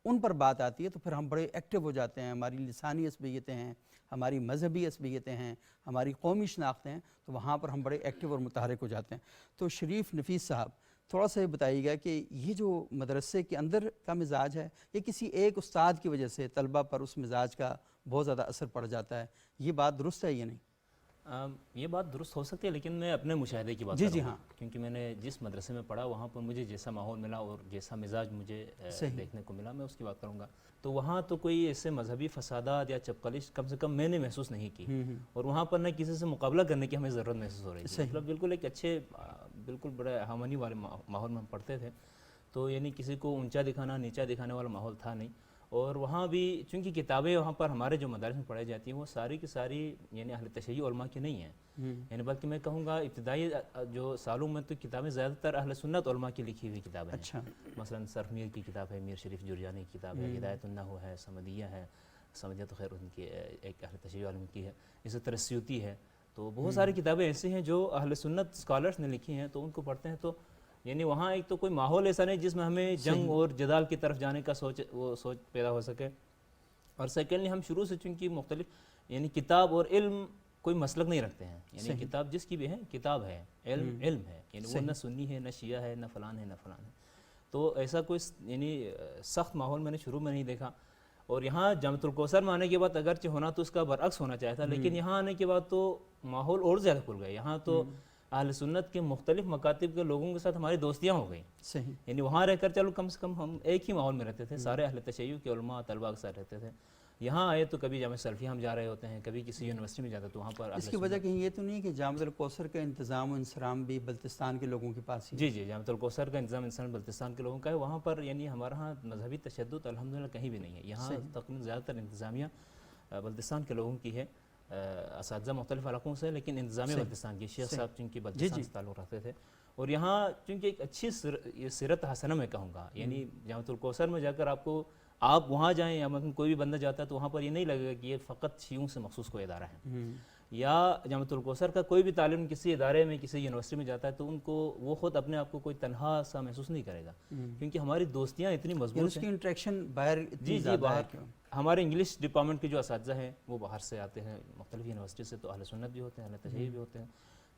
B: ان پر بات آتی ہے تو پھر ہم بڑے ایکٹیو ہو جاتے ہیں، ہماری لسانی عصبیتیں ہیں، ہماری مذہبی عصبیتیں ہیں، ہماری قومی شناختیں ہیں، تو وہاں پر ہم بڑے ایکٹیو اور متحرک ہو جاتے ہیں۔ تو شریف نفیس صاحب تھوڑا سا یہ بتائیے گا کہ یہ جو مدرسے کے اندر کا مزاج ہے یہ کسی ایک استاد کی وجہ سے طلبہ پر اس مزاج کا بہت زیادہ اثر پڑ جاتا ہے، یہ بات درست ہے یا نہیں؟
A: یہ بات درست ہو سکتی ہے، لیکن میں اپنے مشاہدے کی بات
B: جی
A: کر
B: جی
A: رہا ہوں،
B: ہاں
A: کیونکہ میں نے جس مدرسے میں پڑھا وہاں پر مجھے جیسا ماحول ملا اور جیسا مزاج مجھے دیکھنے کو ملا میں اس کی بات کروں گا۔ تو وہاں تو کوئی ایسے مذہبی فسادات یا چپقلش کم سے کم میں نے محسوس نہیں کی، اور وہاں پر نہ کسی سے مقابلہ کرنے کی ہمیں ضرورت محسوس ہو رہی تھی، مطلب بالکل ایک اچھے بالکل بڑے ہارمونی والے ماحول میں ہم پڑھتے تھے، تو یعنی کسی کو اونچا دکھانا نیچا دکھانے والا ماحول تھا نہیں۔ اور وہاں بھی چونکہ کتابیں وہاں پر ہمارے جو مدارس میں پڑھائی جاتی ہیں وہ ساری کی ساری یعنی اہل تشیع علماء کی نہیں ہیں، یعنی بلکہ میں کہوں گا ابتدائی جو سالوں میں تو کتابیں زیادہ تر اہل سنت علماء کی لکھی ہوئی کتابیں ہیں۔
B: اچھا
A: مثلا صرف میر کی کتاب ہے، میر شریف جرجانی کی کتاب ہے، ہدایت النحو ہے، سمدیہ ہے، سمدیہ تو خیر ان کی ایک اہل تشیع علم کی ہے، اسی طرح سیوطی ہے، تو بہت ساری کتابیں ایسی ہیں جو اہل سنت اسکالرس نے لکھی ہیں، تو ان کو پڑھتے ہیں تو یعنی وہاں ایک تو کوئی ماحول ایسا نہیں جس میں ہمیں جنگ اور جدال کی طرف جانے کا سوچ پیدا ہو سکے، اور سیکنڈلی ہم شروع سے چونکہ مختلف یعنی کتاب اور علم کوئی مسلک نہیں رکھتے ہیں، یعنی کتاب جس کی بھی ہے کتاب ہے، علم علم ہے، یعنی وہ نہ سنی ہے نہ شیعہ ہے نہ فلان ہے نہ فلان ہے، تو ایسا کوئی یعنی سخت ماحول میں نے شروع میں نہیں دیکھا۔ اور یہاں جامعۃ الکوثر میں آنے کے بعد اگرچہ ہونا تو اس کا برعکس ہونا چاہتا لیکن یہاں آنے کے بعد تو ماحول اور زیادہ کھل گیا، یہاں تو اہل سنت کے مختلف مکاتب کے لوگوں کے ساتھ ہماری دوستیاں ہو گئیں،
B: صحیح،
A: یعنی وہاں رہ کر چلو کم سے کم ہم ایک ہی ماحول میں رہتے تھے، سارے اہل تشیع کے علماء طلباء کے ساتھ رہتے تھے، یہاں آئے تو کبھی جامعہ سلفیہ ہم جا رہے ہوتے ہیں، کبھی کسی یونیورسٹی میں جاتے تو وہاں پر
B: اس کی وجہ کہیں یہ تو نہیں ہے کہ جامعۃ الکوثر کا انتظام و انصرام بھی بلتستان کے لوگوں کے پاس ہی؟
A: جی جی، جامعۃ الکوثر کا انتظام انسان بلتستان کے لوگوں کا ہے، وہاں پر یعنی ہمارے ہاں مذہبی تشدد الحمدللہ کہیں بھی نہیں ہے، یہاں تقریباً زیادہ تر انتظامیہ بلتستان کے لوگوں کی ہے، اساتذہ مختلف علاقوں سے، لیکن انتظامیہ بلتستان کی، شیخ صاحب چونکہ بلتستان سے تعلق رکھتے تھے، اور یہاں چونکہ ایک اچھی سیرت حسنہ میں کہوں گا، یعنی جامعۃ الکوثر میں جا کر آپ وہاں جائیں یا مثلا کوئی بھی بندہ جاتا ہے تو وہاں پر یہ نہیں لگے گا کہ یہ فقط شیعوں سے مخصوص کوئی ادارہ ہے، یا جامعۃ الکوثر کا کوئی بھی طالب کسی ادارے میں کسی یونیورسٹی میں جاتا ہے تو ان کو وہ خود اپنے آپ کو کوئی تنہا سا محسوس نہیں کرے گا، کیونکہ ہماری دوستیاں اتنی مضبوط
B: اس کی انٹریکشن باہر اتنی
A: جی
B: زیادہ
A: باہر
B: ہے۔
A: ہمارے انگلش ڈپارٹمنٹ کے جو اساتذہ ہیں وہ باہر سے آتے ہیں مختلف یونیورسٹی سے، تو اہل سنت بھی ہوتے ہیں، اہل تشیع بھی ہوتے ہیں،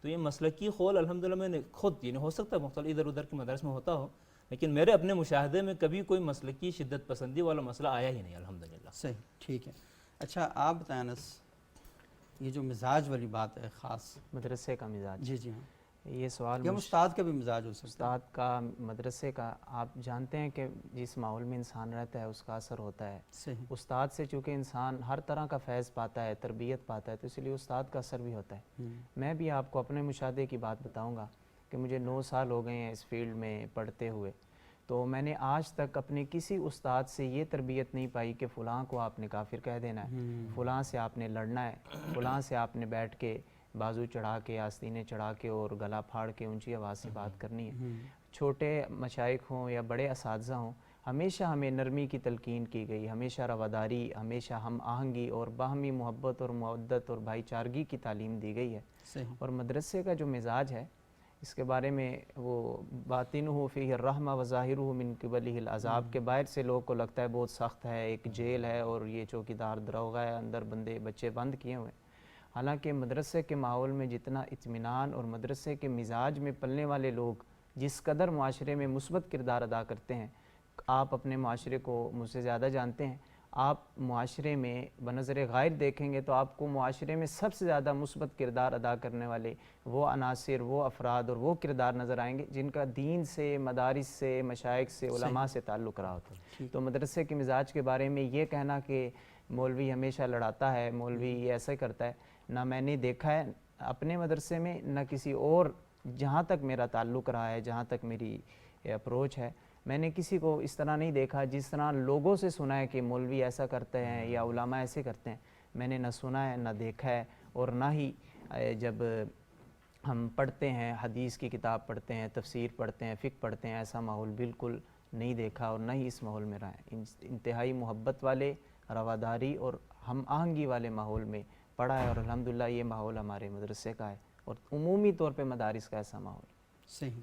A: تو یہ مسلکی خول الحمدللہ میں نے خود یعنی ہو سکتا ہے مختلف ادھر ادھر کے مدارس میں ہوتا ہو، لیکن میرے اپنے مشاہدے میں کبھی کوئی مسلکی شدت پسندی والا مسئلہ آیا ہی نہیں الحمدللہ۔
B: صحیح، ٹھیک ہے۔ اچھا آپ بتائیں انس، یہ جو مزاج والی بات ہے خاص
C: مدرسے کا مزاج،
B: جی جی ہاں،
C: یہ سوال
B: یا استاد کا بھی مزاج ہو سکتا ہے؟
C: استاد کا، مدرسے کا، آپ جانتے ہیں کہ جس ماحول میں انسان رہتا ہے اس کا اثر ہوتا ہے،
B: صحیح،
C: استاد سے چونکہ انسان ہر طرح کا فیض پاتا ہے، تربیت پاتا ہے، تو اس لیے استاد کا اثر بھی ہوتا ہے۔ میں بھی آپ کو اپنے مشاہدے کی بات بتاؤں گا کہ مجھے 9 سال ہو گئے ہیں اس فیلڈ میں پڑھتے ہوئے، تو میں نے آج تک اپنے کسی استاد سے یہ تربیت نہیں پائی کہ فلاں کو آپ نے کافر کہہ دینا ہے، فلاں سے آپ نے لڑنا ہے، فلاں سے آپ نے بیٹھ کے بازو چڑھا کے، آستینے چڑھا کے اور گلا پھاڑ کے اونچی آواز سے بات کرنی ہے۔ چھوٹے مشائخ ہوں یا بڑے اساتذہ ہوں، ہمیشہ ہمیں نرمی کی تلقین کی گئی، ہمیشہ رواداری، ہمیشہ ہم آہنگی اور باہمی محبت اور مودت اور بھائی چارگی کی تعلیم دی گئی ہے۔ اور مدرسے کا جو مزاج ہے اس کے بارے میں وہ باطنہ فیہ الرحمہ وظاہرہ من قبلہ العذاب، کے باہر سے لوگ کو لگتا ہے بہت سخت ہے، ایک جیل ہے اور یہ چوکیدار دروغہ ہے، اندر بچے بند کیے ہوئے، حالانکہ مدرسے کے ماحول میں جتنا اطمینان اور مدرسے کے مزاج میں پلنے والے لوگ جس قدر معاشرے میں مثبت کردار ادا کرتے ہیں، آپ اپنے معاشرے کو مجھ سے زیادہ جانتے ہیں. آپ معاشرے میں بنظر غائب دیکھیں گے تو آپ کو معاشرے میں سب سے زیادہ مثبت کردار ادا کرنے والے وہ عناصر، وہ افراد اور وہ کردار نظر آئیں گے جن کا دین سے، مدارس سے، مشائخ سے، علماء سے تعلق رہا ہوتا ہے. تو مدرسے کے مزاج کے بارے میں یہ کہنا کہ مولوی ہمیشہ لڑاتا ہے، مولوی یہ ایسا کرتا ہے، نہ میں نے دیکھا ہے اپنے مدرسے میں، نہ کسی اور جہاں تک میرا تعلق رہا ہے، جہاں تک میری اپروچ ہے، میں نے کسی کو اس طرح نہیں دیکھا. جس طرح لوگوں سے سنا ہے کہ مولوی ایسا کرتے ہیں یا علماء ایسے کرتے ہیں، میں نے نہ سنا ہے، نہ دیکھا ہے. اور نہ ہی جب ہم پڑھتے ہیں، حدیث کی کتاب پڑھتے ہیں، تفسیر پڑھتے ہیں، فقہ پڑھتے ہیں، ایسا ماحول بالکل نہیں دیکھا اور نہ ہی اس ماحول میں رہا ہے. انتہائی محبت والے، رواداری اور ہم آہنگی والے ماحول میں پڑھا ہے، اور الحمدللہ یہ ماحول ہمارے مدرسے کا ہے اور عمومی طور پہ مدارس کا ایسا ماحول.
B: صحیح.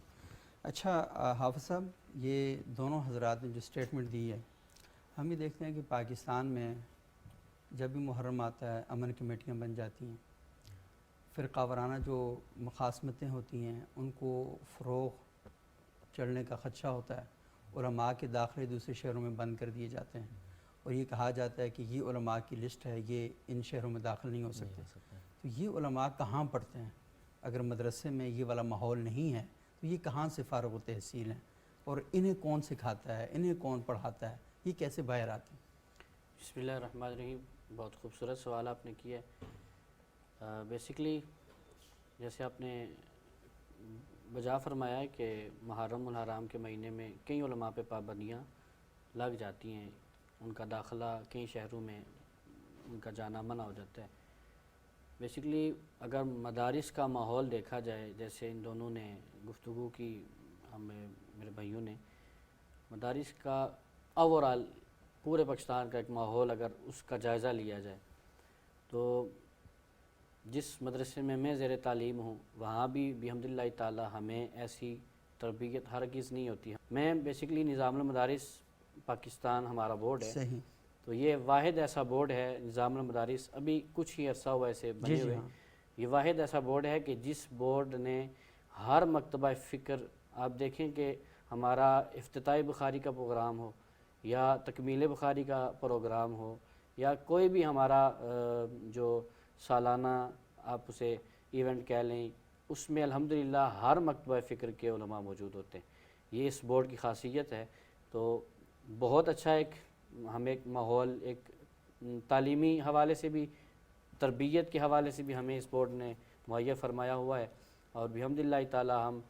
B: اچھا حافظ صاحب، یہ دونوں حضرات نے جو اسٹیٹمنٹ دی ہے، ہم یہ دیکھتے ہیں کہ پاکستان میں جب بھی محرم آتا ہے امن کمیٹیاں بن جاتی ہیں، فرقہ وارانہ جو مخاصمتیں ہوتی ہیں ان کو فروغ چڑھنے کا خدشہ ہوتا ہے. علماء کے داخلے دوسرے شہروں میں بند کر دیے جاتے ہیں اور یہ کہا جاتا ہے کہ یہ علماء کی لسٹ ہے، یہ ان شہروں میں داخل نہیں ہو سکتے. تو یہ علماء کہاں پڑھتے ہیں؟ اگر مدرسے میں یہ والا ماحول نہیں ہے تو یہ کہاں سے فارغ و تحصیل ہیں؟ اور انہیں کون سکھاتا ہے، انہیں کون پڑھاتا ہے، یہ کیسے باہر آتے ہیں؟
D: بسم اللہ الرحمن الرحیم. بہت خوبصورت سوال آپ نے کیا ہے. بیسکلی جیسے آپ نے بجا فرمایا ہے کہ محرم الحرام کے مہینے میں کئی علماء پہ پابندیاں لگ جاتی ہیں، ان کا داخلہ کئی شہروں میں ان کا جانا منع ہو جاتا ہے. بیسکلی اگر مدارس کا ماحول دیکھا جائے، جیسے ان دونوں نے گفتگو کی، میرے بھائیوں نے، مدارس کا اوورال پورے پاکستان کا ایک ماحول اگر اس کا جائزہ لیا جائے تو جس مدرسے میں میں زیر تعلیم ہوں وہاں بھی بحمدللہ تعالی ہمیں ایسی تربیت ہرگز نہیں ہوتی. میں بیسکلی نظام المدارس پاکستان ہمارا بورڈ ہے،
B: صحیح.
D: تو یہ واحد ایسا بورڈ ہے نظام المدارس، ابھی کچھ ہی عرصہ ہوا ایسے بنے ہوئے. یہ واحد ایسا بورڈ ہے کہ جس بورڈ نے ہر مکتبہ فکر، آپ دیکھیں کہ ہمارا افتتاحی بخاری کا پروگرام ہو یا تکمیل بخاری کا پروگرام ہو یا کوئی بھی ہمارا جو سالانہ آپ اسے ایونٹ کہہ لیں، اس میں الحمدللہ ہر مکتبہ فکر کے علماء موجود ہوتے ہیں. یہ اس بورڈ کی خاصیت ہے. تو بہت اچھا ہمیں ایک ماحول، ایک تعلیمی حوالے سے بھی، تربیت کے حوالے سے بھی ہمیں اس بورڈ نے مہیا فرمایا ہوا ہے. اور بحمدللہ تعالی ہم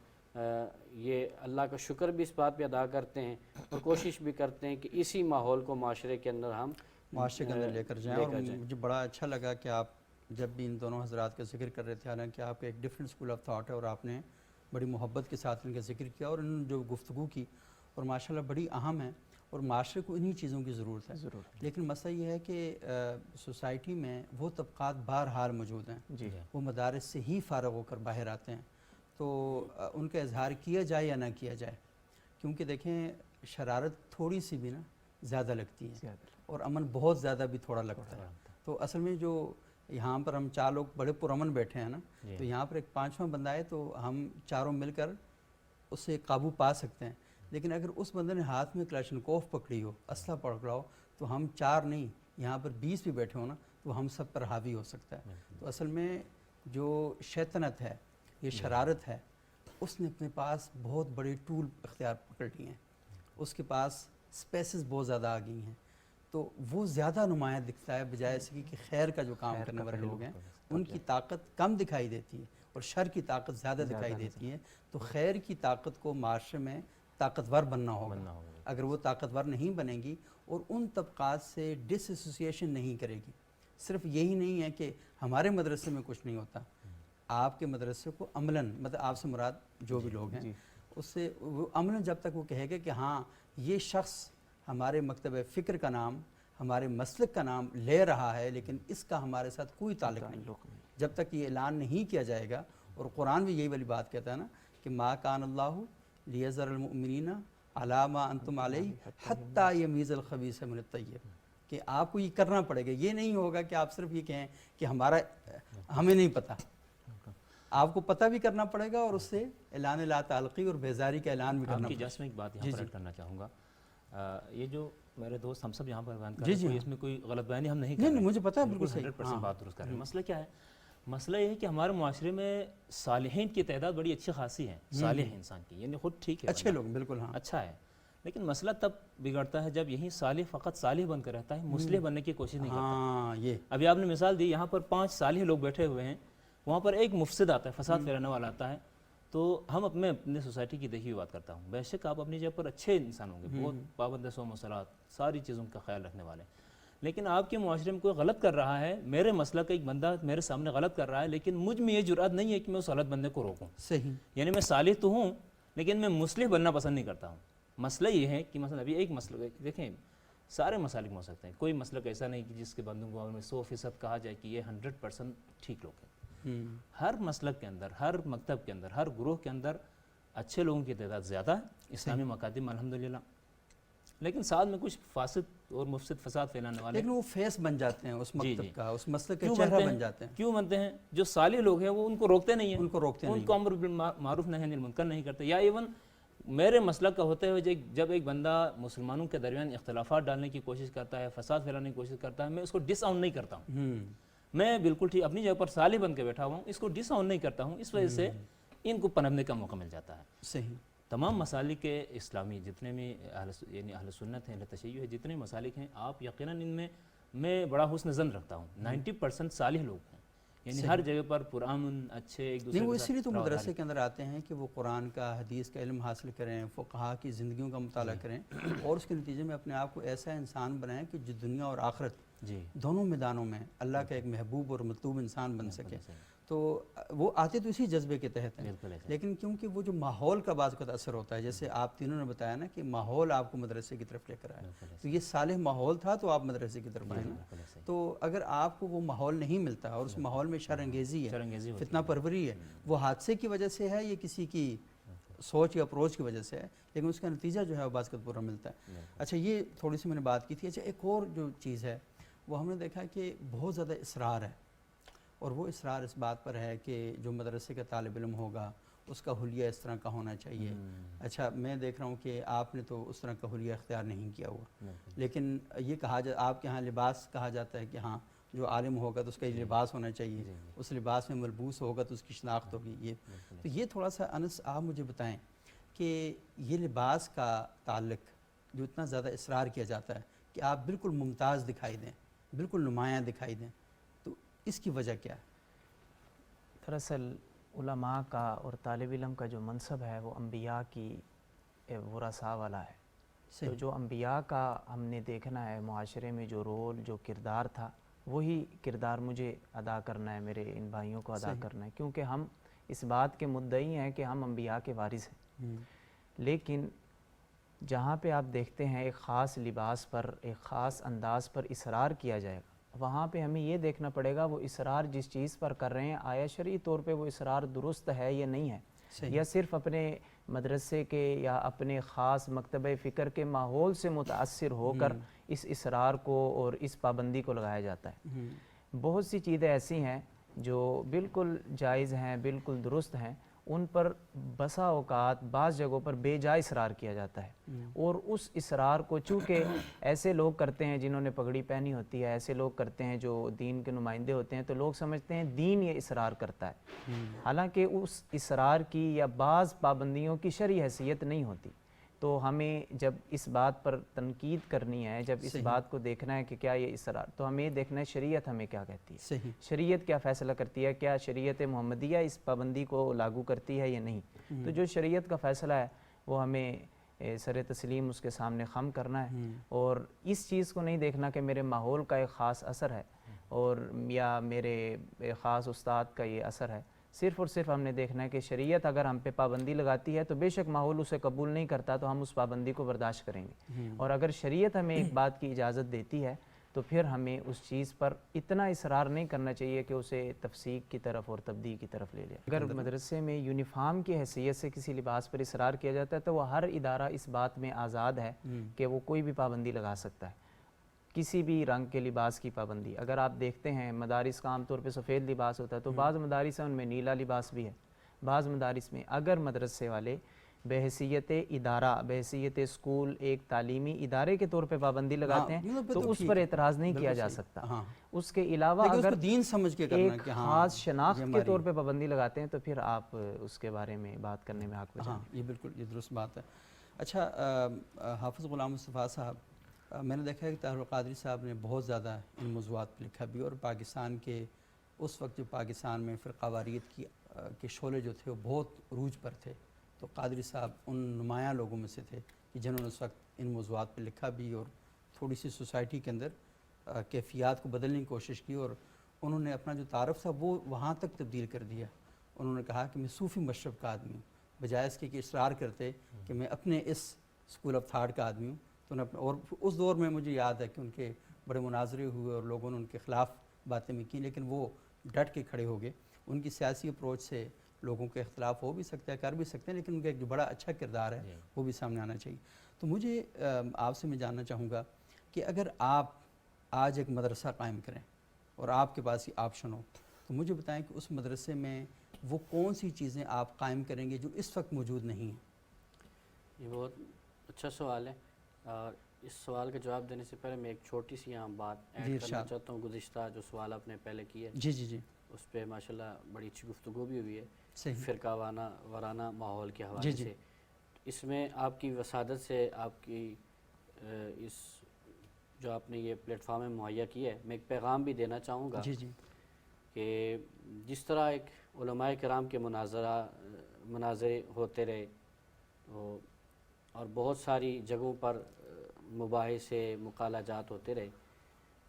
D: یہ اللہ کا شکر بھی اس بات پہ ادا کرتے ہیں اور کوشش بھی کرتے ہیں کہ اسی ماحول کو معاشرے کے اندر ہم
B: معاشرے کے اندر لے کر جائیں. اور مجھے بڑا اچھا لگا کہ آپ جب بھی ان دونوں حضرات کا ذکر کر رہے تھے، حالانکہ آپ کا ایک ڈیفرنٹ اسکول آف تھاٹ ہے اور آپ نے بڑی محبت کے ساتھ ان کا ذکر کیا اور انہوں نے جو گفتگو کی اور ماشاءاللہ بڑی اہم ہے اور معاشرے کو انہی چیزوں کی ضرورت ہے. لیکن مسئلہ یہ ہے کہ سوسائٹی میں وہ طبقات بہرحال موجود ہیں، وہ مدارس سے ہی فارغ ہو کر باہر آتے ہیں. تو ان کا اظہار کیا جائے یا نہ کیا جائے، کیونکہ دیکھیں شرارت تھوڑی سی بھی نا زیادہ لگتی ہے اور امن بہت زیادہ بھی تھوڑا لگتا ہے. تو اصل میں جو یہاں پر ہم 4 لوگ بڑے پرامن بیٹھے ہیں نا، تو یہاں پر ایک 5واں بندہ ہے تو ہم چاروں مل کر اس سے قابو پا سکتے ہیں. لیکن اگر اس بندے نے ہاتھ میں کلاشنکوف پکڑی ہو، اسلحہ پکڑا ہو، تو ہم 4 نہیں، یہاں پر 20 بھی بیٹھے ہو نا تو ہم سب پر حاوی ہو سکتا ہے. تو اصل میں جو شیطنت ہے، یہ شرارت ہے، اس نے اپنے پاس بہت بڑے ٹول اختیار پکڑ لیے ہیں، اس کے پاس سپیسز بہت زیادہ آ گئی ہیں. تو وہ زیادہ نمایاں دکھتا ہے بجائے اس کی کہ خیر کا جو کام کرنے والے لوگ ہیں ان کی طاقت کم دکھائی دیتی ہے اور شر کی طاقت زیادہ دکھائی دیتی ہے. تو خیر کی طاقت کو معاشرے میں طاقتور بننا ہوگا. اگر وہ طاقتور نہیں بنے گی اور ان طبقات سے ڈس ایسوسیشن نہیں کرے گی، صرف یہی نہیں ہے کہ ہمارے مدرسے میں کچھ نہیں ہوتا، آپ کے مدرسے کو عملاً، مطلب آپ سے مراد جو بھی لوگ ہیں، اس سے وہ عملاً جب تک وہ کہے گا کہ ہاں یہ شخص ہمارے مکتبہ فکر کا نام، ہمارے مسلک کا نام لے رہا ہے لیکن اس کا ہمارے ساتھ کوئی تعلق نہیں، جب تک یہ اعلان نہیں کیا جائے گا. اور قرآن بھی یہی والی بات کہتا ہے نا کہ ما کان اللہ لیذر المؤمنین علی ما انتم علیہ حتی یمیز الخبیث من الطیب، کہ آپ کو یہ کرنا پڑے گا. یہ نہیں ہوگا کہ آپ صرف یہ کہیں کہ ہمیں نہیں پتہ، آپ کو پتہ بھی کرنا پڑے گا اور اس سے اعلان لا تعلقی اور بیزاری کا اعلان بھی کرنا پڑے گا.
A: جس میں ایک بات یہاں پر ایڈ کرنا چاہوں گا، یہ جو میرے دوست ہم سب یہاں پر بیان کر
B: جی
A: رہے ہیں،
B: جی
A: کوئی اس میں کوئی غلط بیانی ہم نہیں کر
B: نہیں
A: رہے
B: نہیں
A: ہیں،
B: مجھے پتا ہے بالکل صحیح
A: 100% بات درست کر رہے ہیں۔ مسئلہ کیا ہے؟ مسئلہ یہ ہے کہ ہمارے معاشرے میں صالحین کی تعداد بڑی اچھی خاصی ہے، صالح انسان کی، یعنی خود ٹھیک ہے،
B: اچھے لوگ بالکل ہاں
A: اچھا ہے، لیکن مسئلہ تب بگڑتا ہے جب یہی صالح فقط صالح بن کر رہتا ہے، مصلح بننے کی کوشش نہیں کرتا۔
B: ہاں یہ
A: ابھی آپ نے مثال دی، یہاں پر 5 صالح لوگ بیٹھے ہوئے ہیں، وہاں پر ایک مفسد آتا ہے، فساد پھیلانے والا آتا ہے، تو ہم اپنے سوسائٹی کی دیکھی ہوئی بات کرتا ہوں، بے شک آپ اپنی جگہ پر اچھے انسان ہوں گے، بہت پابند صوم و صلات، ساری چیزوں کا خیال رکھنے والے، لیکن آپ کے معاشرے میں کوئی غلط کر رہا ہے، میرے مسئلہ کا ایک بندہ میرے سامنے غلط کر رہا ہے، لیکن مجھ میں یہ جرأت نہیں ہے کہ میں اس غلط بندے کو روکوں،
B: صحیح
A: یعنی میں صالح تو ہوں لیکن میں مصلح بننا پسند نہیں کرتا ہوں۔ مسئلہ یہ ہے کہ مثلا ابھی ایک مسئلہ دیکھیں، سارے مسالک ہو سکتے ہیں، کوئی مسلک ایسا نہیں کہ جس کے بندوں کو میں 100% کہا جائے کہ یہ 100% ٹھیک لوگ ہیں۔ ہر مسلک کے اندر، ہر مکتب کے اندر، ہر گروہ کے اندر اچھے لوگوں کی تعداد زیادہ ہے، اسلامی مکاتب الحمدللہ، لیکن ساتھ میں کچھ فاسد اور مفسد فساد پھیلانے والے،
B: لیکن وہ فیس بن جاتے ہیں اس
A: جی،
B: مکتب کا، اس مسلک کا
A: کیوں
B: چہرہ
A: بنتے
B: بن
A: ہیں؟
B: جاتے ہیں،
A: کیوں بنتے ہیں؟ جو صالح لوگ ہیں وہ ان کو روکتے نہیں ہیں،
B: ان کو روکتے
A: ان کو امر بالمعروف نہی عن المنکر نہیں کرتے، یا ایون میرے مسلک کا ہوتے ہوئے جب ایک بندہ مسلمانوں کے درمیان اختلافات ڈالنے کی کوشش کرتا ہے، فساد پھیلانے کی کوشش کرتا ہے، میں اس کو ڈس آن نہیں کرتا ہوں، میں بالکل ٹھیک اپنی جگہ پر صالح بن کے بیٹھا ہوا ہوں، اس کو ڈس آن نہیں کرتا ہوں، اس وجہ سے ان کو پنپنے کا موقع مل جاتا ہے۔
B: صحیح
A: تمام مسالک اسلامی جتنے بھی یعنی اہل سنت ہیں، اہل تشیع ہے، جتنے مسالک ہیں، آپ یقیناً ان میں بڑا حسن ظن رکھتا ہوں، 90% صالح لوگ ہیں، یعنی ہر جگہ پر پرامن، اچھے، ایک دوسرے
B: نہیں، وہ
A: کے
B: اسی لیے تو
A: ساتھ
B: مدرسے کے اندر آتے ہیں کہ وہ قرآن کا، حدیث کا علم حاصل کریں، فقہا کی زندگیوں کا مطالعہ کریں، اور اس کے نتیجے میں اپنے آپ کو ایسا انسان بنائیں کہ جو دنیا اور آخرت
A: جی
B: دونوں میدانوں میں اللہ کا ایک محبوب اور مطلوب انسان بن سکے۔ تو وہ آتے تو اسی جذبے کے تحت ہیں،
A: بالکل ایسا،
B: لیکن کیونکہ وہ جو ماحول کا بعض اوقات اثر ہوتا ہے، جیسے آپ تینوں نے بتایا نا کہ ماحول آپ کو مدرسے کی طرف لے کر آئے، تو یہ صالح ماحول تھا تو آپ مدرسے کی طرف آئے نا۔
A: بالکل ایسا،
B: تو اگر آپ کو وہ ماحول نہیں ملتا اور اس ماحول میں شر انگیزی ہے،
A: شرانگیزی ہوتی
B: فتنہ پروری ہے، وہ حادثے کی وجہ سے ہے یا کسی کی سوچ یا اپروچ کی وجہ سے ہے، لیکن اس کا نتیجہ جو ہے وہ بعض اوقات برا ملتا ہے۔ اچھا، یہ تھوڑی سی میں نے بات کی تھی۔ اچھا، ایک اور جو چیز ہے وہ ہم نے دیکھا کہ بہت زیادہ اصرار ہے، اور وہ اصرار اس بات پر ہے کہ جو مدرسے کا طالب علم ہوگا اس کا حلیہ اس طرح کا ہونا چاہیے۔ اچھا، میں دیکھ رہا ہوں کہ آپ نے تو اس طرح کا حلیہ اختیار نہیں کیا ہوا، لیکن یہ کہا آپ کے ہاں لباس کہا جاتا ہے کہ ہاں جو عالم ہوگا تو اس کا یہ لباس ہونا چاہیے، اس لباس میں ملبوس ہوگا تو اس کی شناخت ہوگی۔ یہ تھوڑا سا انس آپ مجھے بتائیں کہ یہ لباس کا تعلق جو اتنا زیادہ اصرار کیا جاتا ہے کہ آپ بالکل ممتاز دکھائی دیں، بالکل نمایاں دکھائی دیں، تو اس کی وجہ کیا ہے؟
C: دراصل علماء کا اور طالب علم کا جو منصب ہے وہ انبیاء کی ورثاء والا ہے، تو جو انبیاء کا ہم نے دیکھنا ہے معاشرے میں جو رول، جو کردار تھا، وہی کردار مجھے ادا کرنا ہے، میرے ان بھائیوں کو ادا کرنا ہے، کیونکہ ہم اس بات کے مدعی ہیں کہ ہم انبیاء کے وارث ہیں۔ لیکن جہاں پہ آپ دیکھتے ہیں ایک خاص لباس پر، ایک خاص انداز پر اصرار کیا جائے گا، وہاں پہ ہمیں یہ دیکھنا پڑے گا وہ اصرار جس چیز پر کر رہے ہیں آیا شرعی طور پہ وہ اصرار درست ہے یا نہیں ہے، یا صرف اپنے مدرسے کے یا اپنے خاص مکتبہ فکر کے ماحول سے متاثر ہو کر اس اصرار کو اور اس پابندی کو لگایا جاتا ہے۔ بہت سی چیزیں ایسی ہیں جو بالکل جائز ہیں، بالکل درست ہیں، ان پر بسا اوقات بعض جگہوں پر بے جا اصرار کیا جاتا ہے، اور اس اصرار کو چونکہ ایسے لوگ کرتے ہیں جنہوں نے پگڑی پہنی ہوتی ہے، ایسے لوگ کرتے ہیں جو دین کے نمائندے ہوتے ہیں، تو لوگ سمجھتے ہیں دین یہ اصرار کرتا ہے، حالانکہ اس اصرار کی یا بعض پابندیوں کی شرعی حیثیت نہیں ہوتی۔ تو ہمیں جب اس بات پر تنقید کرنی ہے، جب اس بات کو دیکھنا ہے کہ کیا یہ اصرار، تو ہمیں یہ دیکھنا ہے شریعت ہمیں کیا کہتی ہے، شریعت کیا فیصلہ کرتی ہے، کیا شریعت محمدیہ اس پابندی کو لاگو کرتی ہے یا نہیں۔ تو جو شریعت کا فیصلہ ہے وہ ہمیں سر تسلیم اس کے سامنے خم کرنا ہے، اور اس چیز کو نہیں دیکھنا کہ میرے ماحول کا ایک خاص اثر ہے اور یا میرے خاص استاد کا یہ اثر ہے، صرف اور صرف ہم نے دیکھنا ہے کہ شریعت اگر ہم پہ پابندی لگاتی ہے تو بے شک ماحول اسے قبول نہیں کرتا تو ہم اس پابندی کو برداشت کریں گے، اور اگر شریعت ہمیں ایک بات کی اجازت دیتی ہے تو پھر ہمیں اس چیز پر اتنا اصرار نہیں کرنا چاہیے کہ اسے تفسیق کی طرف اور تبدیل کی طرف لے لے۔ اگر مدرسے میں یونیفارم کی حیثیت سے کسی لباس پر اصرار کیا جاتا ہے تو وہ ہر ادارہ اس بات میں آزاد ہے کہ وہ کوئی بھی پابندی لگا سکتا ہے، کسی بھی رنگ کے لباس کی پابندی۔ اگر آپ دیکھتے ہیں مدارس کا عام طور پہ سفید لباس ہوتا ہے، تو بعض مدارس ہیں ان میں نیلا لباس بھی ہے، بعض مدارس میں اگر مدرسے والے بحیثیت ادارہ، بحیثیت اسکول ایک تعلیمی ادارے کے طور پہ پابندی لگاتے ہیں تو اس پر اعتراض نہیں کیا جا سکتا. اس کے علاوہ اگر
B: دین سمجھ کے کرنا
C: ایک خاص شناخت کے طور پہ پابندی لگاتے ہیں تو پھر آپ اس کے بارے میں بات کرنے میں حق بجائیں.
B: یہ بالکل یہ درست بات ہے. اچھا حافظ غلام مصطفیٰ صاحب، میں نے دیکھا ہے کہ طاہر القادری صاحب نے بہت زیادہ ان موضوعات پہ لکھا بھی، اور پاکستان کے اس وقت جو پاکستان میں فرقہ واریت کے شعلے جو تھے وہ بہت عروج پر تھے، تو قادری صاحب ان نمایاں لوگوں میں سے تھے کہ جنہوں نے اس وقت ان موضوعات پہ لکھا بھی اور تھوڑی سی سوسائٹی کے اندر کیفیات کو بدلنے کی کوشش کی، اور انہوں نے اپنا جو تعارف تھا وہ وہاں تک تبدیل کر دیا. انہوں نے کہا کہ میں صوفی مشرب کا آدمی ہوں، بجائے اس کے کہ اصرار کرتے کہ میں اپنے اس اسکول آف تھاٹ کا آدمی ہوں. تو انہوں نے اور اس دور میں مجھے یاد ہے کہ ان کے بڑے مناظرے ہوئے اور لوگوں نے ان کے خلاف باتیں بھی کی، لیکن وہ ڈٹ کے کھڑے ہو گئے. ان کی سیاسی اپروچ سے لوگوں کے اختلاف ہو بھی سکتا ہے، کر بھی سکتے ہیں، لیکن ان کا ایک جو بڑا اچھا کردار ہے وہ بھی سامنے آنا چاہیے. تو مجھے آپ سے میں جاننا چاہوں گا کہ اگر آپ آج ایک مدرسہ قائم کریں اور آپ کے پاس یہ آپشن ہو تو مجھے بتائیں کہ اس مدرسے میں وہ کون سی چیزیں آپ قائم کریں گے جو اس وقت موجود نہیں ہیں؟
D: یہ بہت اچھا سوال ہے، اور اس سوال کا جواب دینے سے پہلے میں ایک چھوٹی سی یہاں بات ایڈ کرنا چاہتا ہوں. گزشتہ جو سوال آپ نے پہلے کیا ہے
B: جی
D: اس پہ ماشاءاللہ بڑی اچھی گفتگو بھی ہوئی ہے فرقہ وارانہ ماحول کے حوالے سے. اس میں آپ کی وسادت سے آپ کی اس جو آپ نے یہ پلیٹ فارم مہیا کیا ہے، میں ایک پیغام بھی دینا چاہوں گا کہ جس طرح ایک علماء کرام کے مناظرے ہوتے رہے اور بہت ساری جگہوں پر مباحثے مقالہ جات ہوتے رہے،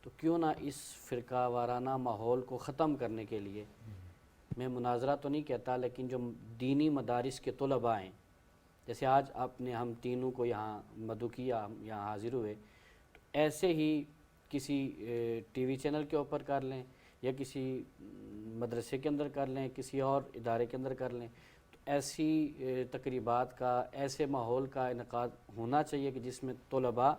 D: تو کیوں نہ اس فرقہ وارانہ ماحول کو ختم کرنے کے لیے، میں مناظرہ تو نہیں کہتا، لیکن جو دینی مدارس کے طلباء ہیں، جیسے آج ہم تینوں کو یہاں مدعو کیا، یہاں حاضر ہوئے، تو ایسے ہی کسی ٹی وی چینل کے اوپر کر لیں یا کسی مدرسے کے اندر کر لیں، کسی اور ادارے کے اندر کر لیں، تو ایسی تقریبات کا، ایسے ماحول کا انعقاد ہونا چاہیے کہ جس میں طلباء،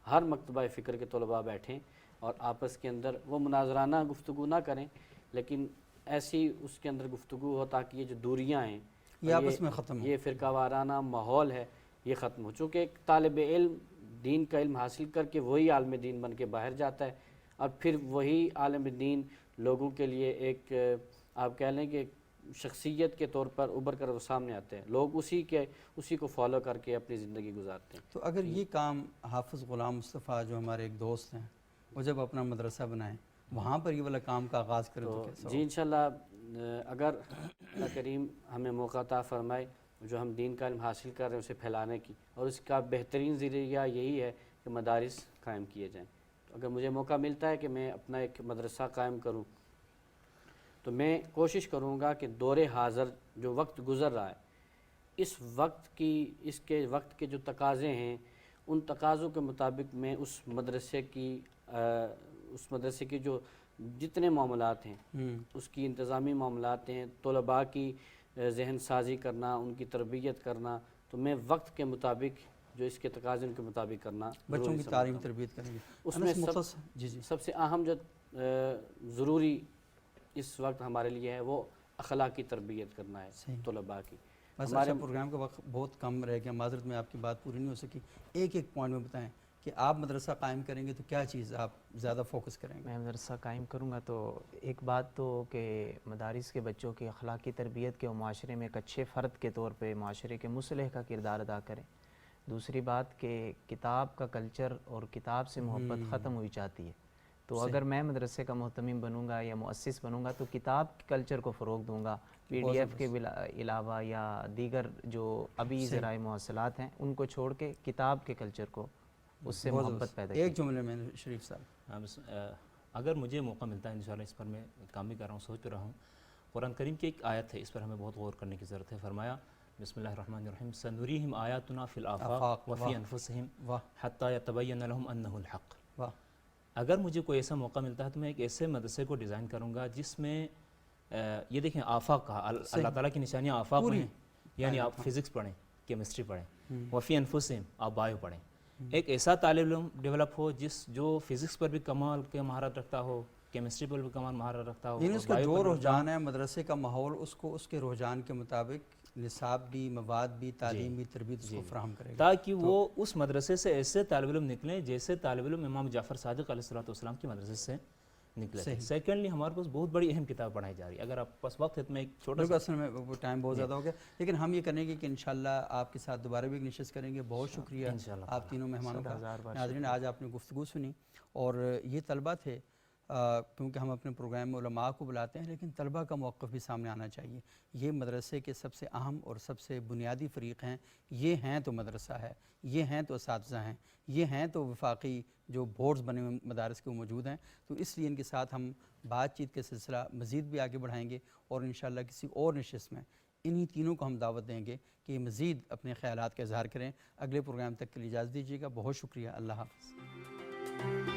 D: ہر مکتبہ فکر کے طلباء بیٹھیں اور آپس کے اندر وہ مناظرانہ گفتگو نہ کریں، لیکن ایسی اس کے اندر گفتگو ہو تاکہ یہ جو دوریاں ہیں
B: یہ آپس میں ختم ہو،
D: یہ فرقہ وارانہ ماحول ہے یہ ختم ہو. چونکہ ایک طالب علم دین کا علم حاصل کر کے وہی عالم دین بن کے باہر جاتا ہے، اور پھر وہی عالم دین لوگوں کے لیے ایک آپ کہہ لیں کہ شخصیت کے طور پر ابھر کر وہ سامنے آتے ہیں، لوگ اسی کو فالو کر کے اپنی زندگی گزارتے ہیں.
B: تو اگر یہ کام حافظ غلام مصطفیٰ جو ہمارے ایک دوست ہیں وہ جب اپنا مدرسہ بنائیں وہاں پر یہ والا کام کا آغاز کریں تو کیسا
D: جی انشاءاللہ اگر اللہ کریم ہمیں موقع عطا فرمائے، جو ہم دین کا علم حاصل کر رہے ہیں اسے پھیلانے کی، اور اس کا بہترین ذریعہ یہی ہے کہ مدارس قائم کیے جائیں. تو اگر مجھے موقع ملتا ہے کہ میں اپنا ایک مدرسہ قائم کروں تو میں کوشش کروں گا کہ دور حاضر جو وقت گزر رہا ہے، اس کے وقت کے جو تقاضے ہیں، ان تقاضوں کے مطابق میں اس مدرسے کی جو جتنے معاملات ہیں، اس کی انتظامی معاملات ہیں، طلباء کی ذہن سازی کرنا، ان کی تربیت کرنا، تو میں وقت کے مطابق جو اس کے تقاضے ان کے مطابق کرنا،
B: بچوں کی تعلیم تربیت کریں گے.
D: اس میں سب سے اہم جو ضروری اس وقت ہمارے لیے ہے وہ اخلاقی تربیت کرنا ہے طلباء کی.
B: ہمارے پروگرام کا وقت بہت کم رہ گیا، معذرت میں آپ کی بات پوری نہیں ہو سکی. ایک پوائنٹ میں بتائیں کہ آپ مدرسہ قائم کریں گے تو کیا چیز آپ زیادہ فوکس کریں گے؟
C: میں مدرسہ قائم کروں گا تو ایک بات تو کہ مدارس کے بچوں کی اخلاقی تربیت کے اور معاشرے میں ایک اچھے فرد کے طور پہ معاشرے کے مصلح کا کردار ادا کریں. دوسری بات کہ کتاب کا کلچر اور کتاب سے محبت ختم ہوئی چاہتی ہے، تو اگر میں مدرسے کا محتمم بنوں گا یا مؤسس بنوں گا تو کتاب کے کلچر کو فروغ دوں گا. پی ڈی ایف کے علاوہ یا دیگر جو ابھی ذرائع مواصلات ہیں ان کو چھوڑ کے کتاب کے کلچر کو، اس سے محبت پیدا کی.
B: ایک جملے میں شریف صاحب،
A: اگر مجھے موقع ملتا ہے انشاءاللہ اس پر میں کام بھی کر رہا ہوں، سوچ رہا ہوں. قرآن کریم کی ایک آیت ہے، اس پر ہمیں بہت غور کرنے کی ضرورت ہے. فرمایا بسم اللہ الرحمن الرحیم سنریہم آیاتنا فی الآفاق وفی انفسہم حتی یتبین لہم انہ الحق. اگر مجھے کوئی ایسا موقع ملتا ہے تو میں ایک ایسے مدرسے کو ڈیزائن کروں گا جس میں یہ دیکھیں آفاق کہا، اللہ تعالیٰ کی نشانیاں آفاق میں ہیں، یعنی آپ فزکس پڑھیں، کیمسٹری پڑھیں، وفی انفسہم آپ بایو پڑھیں، ایک ایسا طالب علم ڈیولپ ہو جو فزکس پر بھی کمال کے مہارت رکھتا ہو، کیمسٹری پر بھی کمال مہارت رکھتا ہو،
B: یعنی اس کا جو رجحان ہے مدرسے کا ماحول اس کو اس کے رجحان کے مطابق نصاب بھی، مواد بھی، تعلیم بھی، تربیت اس کو فراہم کرے گا،
A: تاکہ وہ اس مدرسے سے ایسے طالب علم نکلیں جیسے طالب علم امام جعفر صادق علیہ السلام کی مدرسے سے نکلے تھے۔ سیکنڈلی ہمارے پاس بہت بڑی اہم کتاب پڑھائی جا رہی ہے۔ اگر آپ پاس وقت ہے تو میں ایک چھوٹا سا،
B: اصل میں وہ ٹائم بہت زیادہ ہو گیا، لیکن ہم یہ کریں گے کہ انشاءاللہ آپ کے ساتھ دوبارہ بھی ایک نشست کریں گے۔ بہت شکریہ آپ تینوں مہمانوں کا۔ ناظرین، آج آپ نے گفتگو سنی اور یہ طلبہ تھے، کیونکہ ہم اپنے پروگرام میں علماء کو بلاتے ہیں لیکن طلبہ کا موقف بھی سامنے آنا چاہیے۔ یہ مدرسے کے سب سے اہم اور سب سے بنیادی فریق ہیں، یہ ہیں تو مدرسہ ہے، یہ ہیں تو اساتذہ ہیں، یہ ہیں تو وفاقی جو بورڈز بنے ہوئے مدارس کے وہ موجود ہیں، تو اس لیے ان کے ساتھ ہم بات چیت کے سلسلہ مزید بھی آگے بڑھائیں گے اور انشاءاللہ کسی اور نشست میں انہی تینوں کو ہم دعوت دیں گے کہ مزید اپنے خیالات کا اظہار کریں۔ اگلے پروگرام تک کے لیے اجازت دیجیے گا۔ بہت شکریہ، اللہ حافظ۔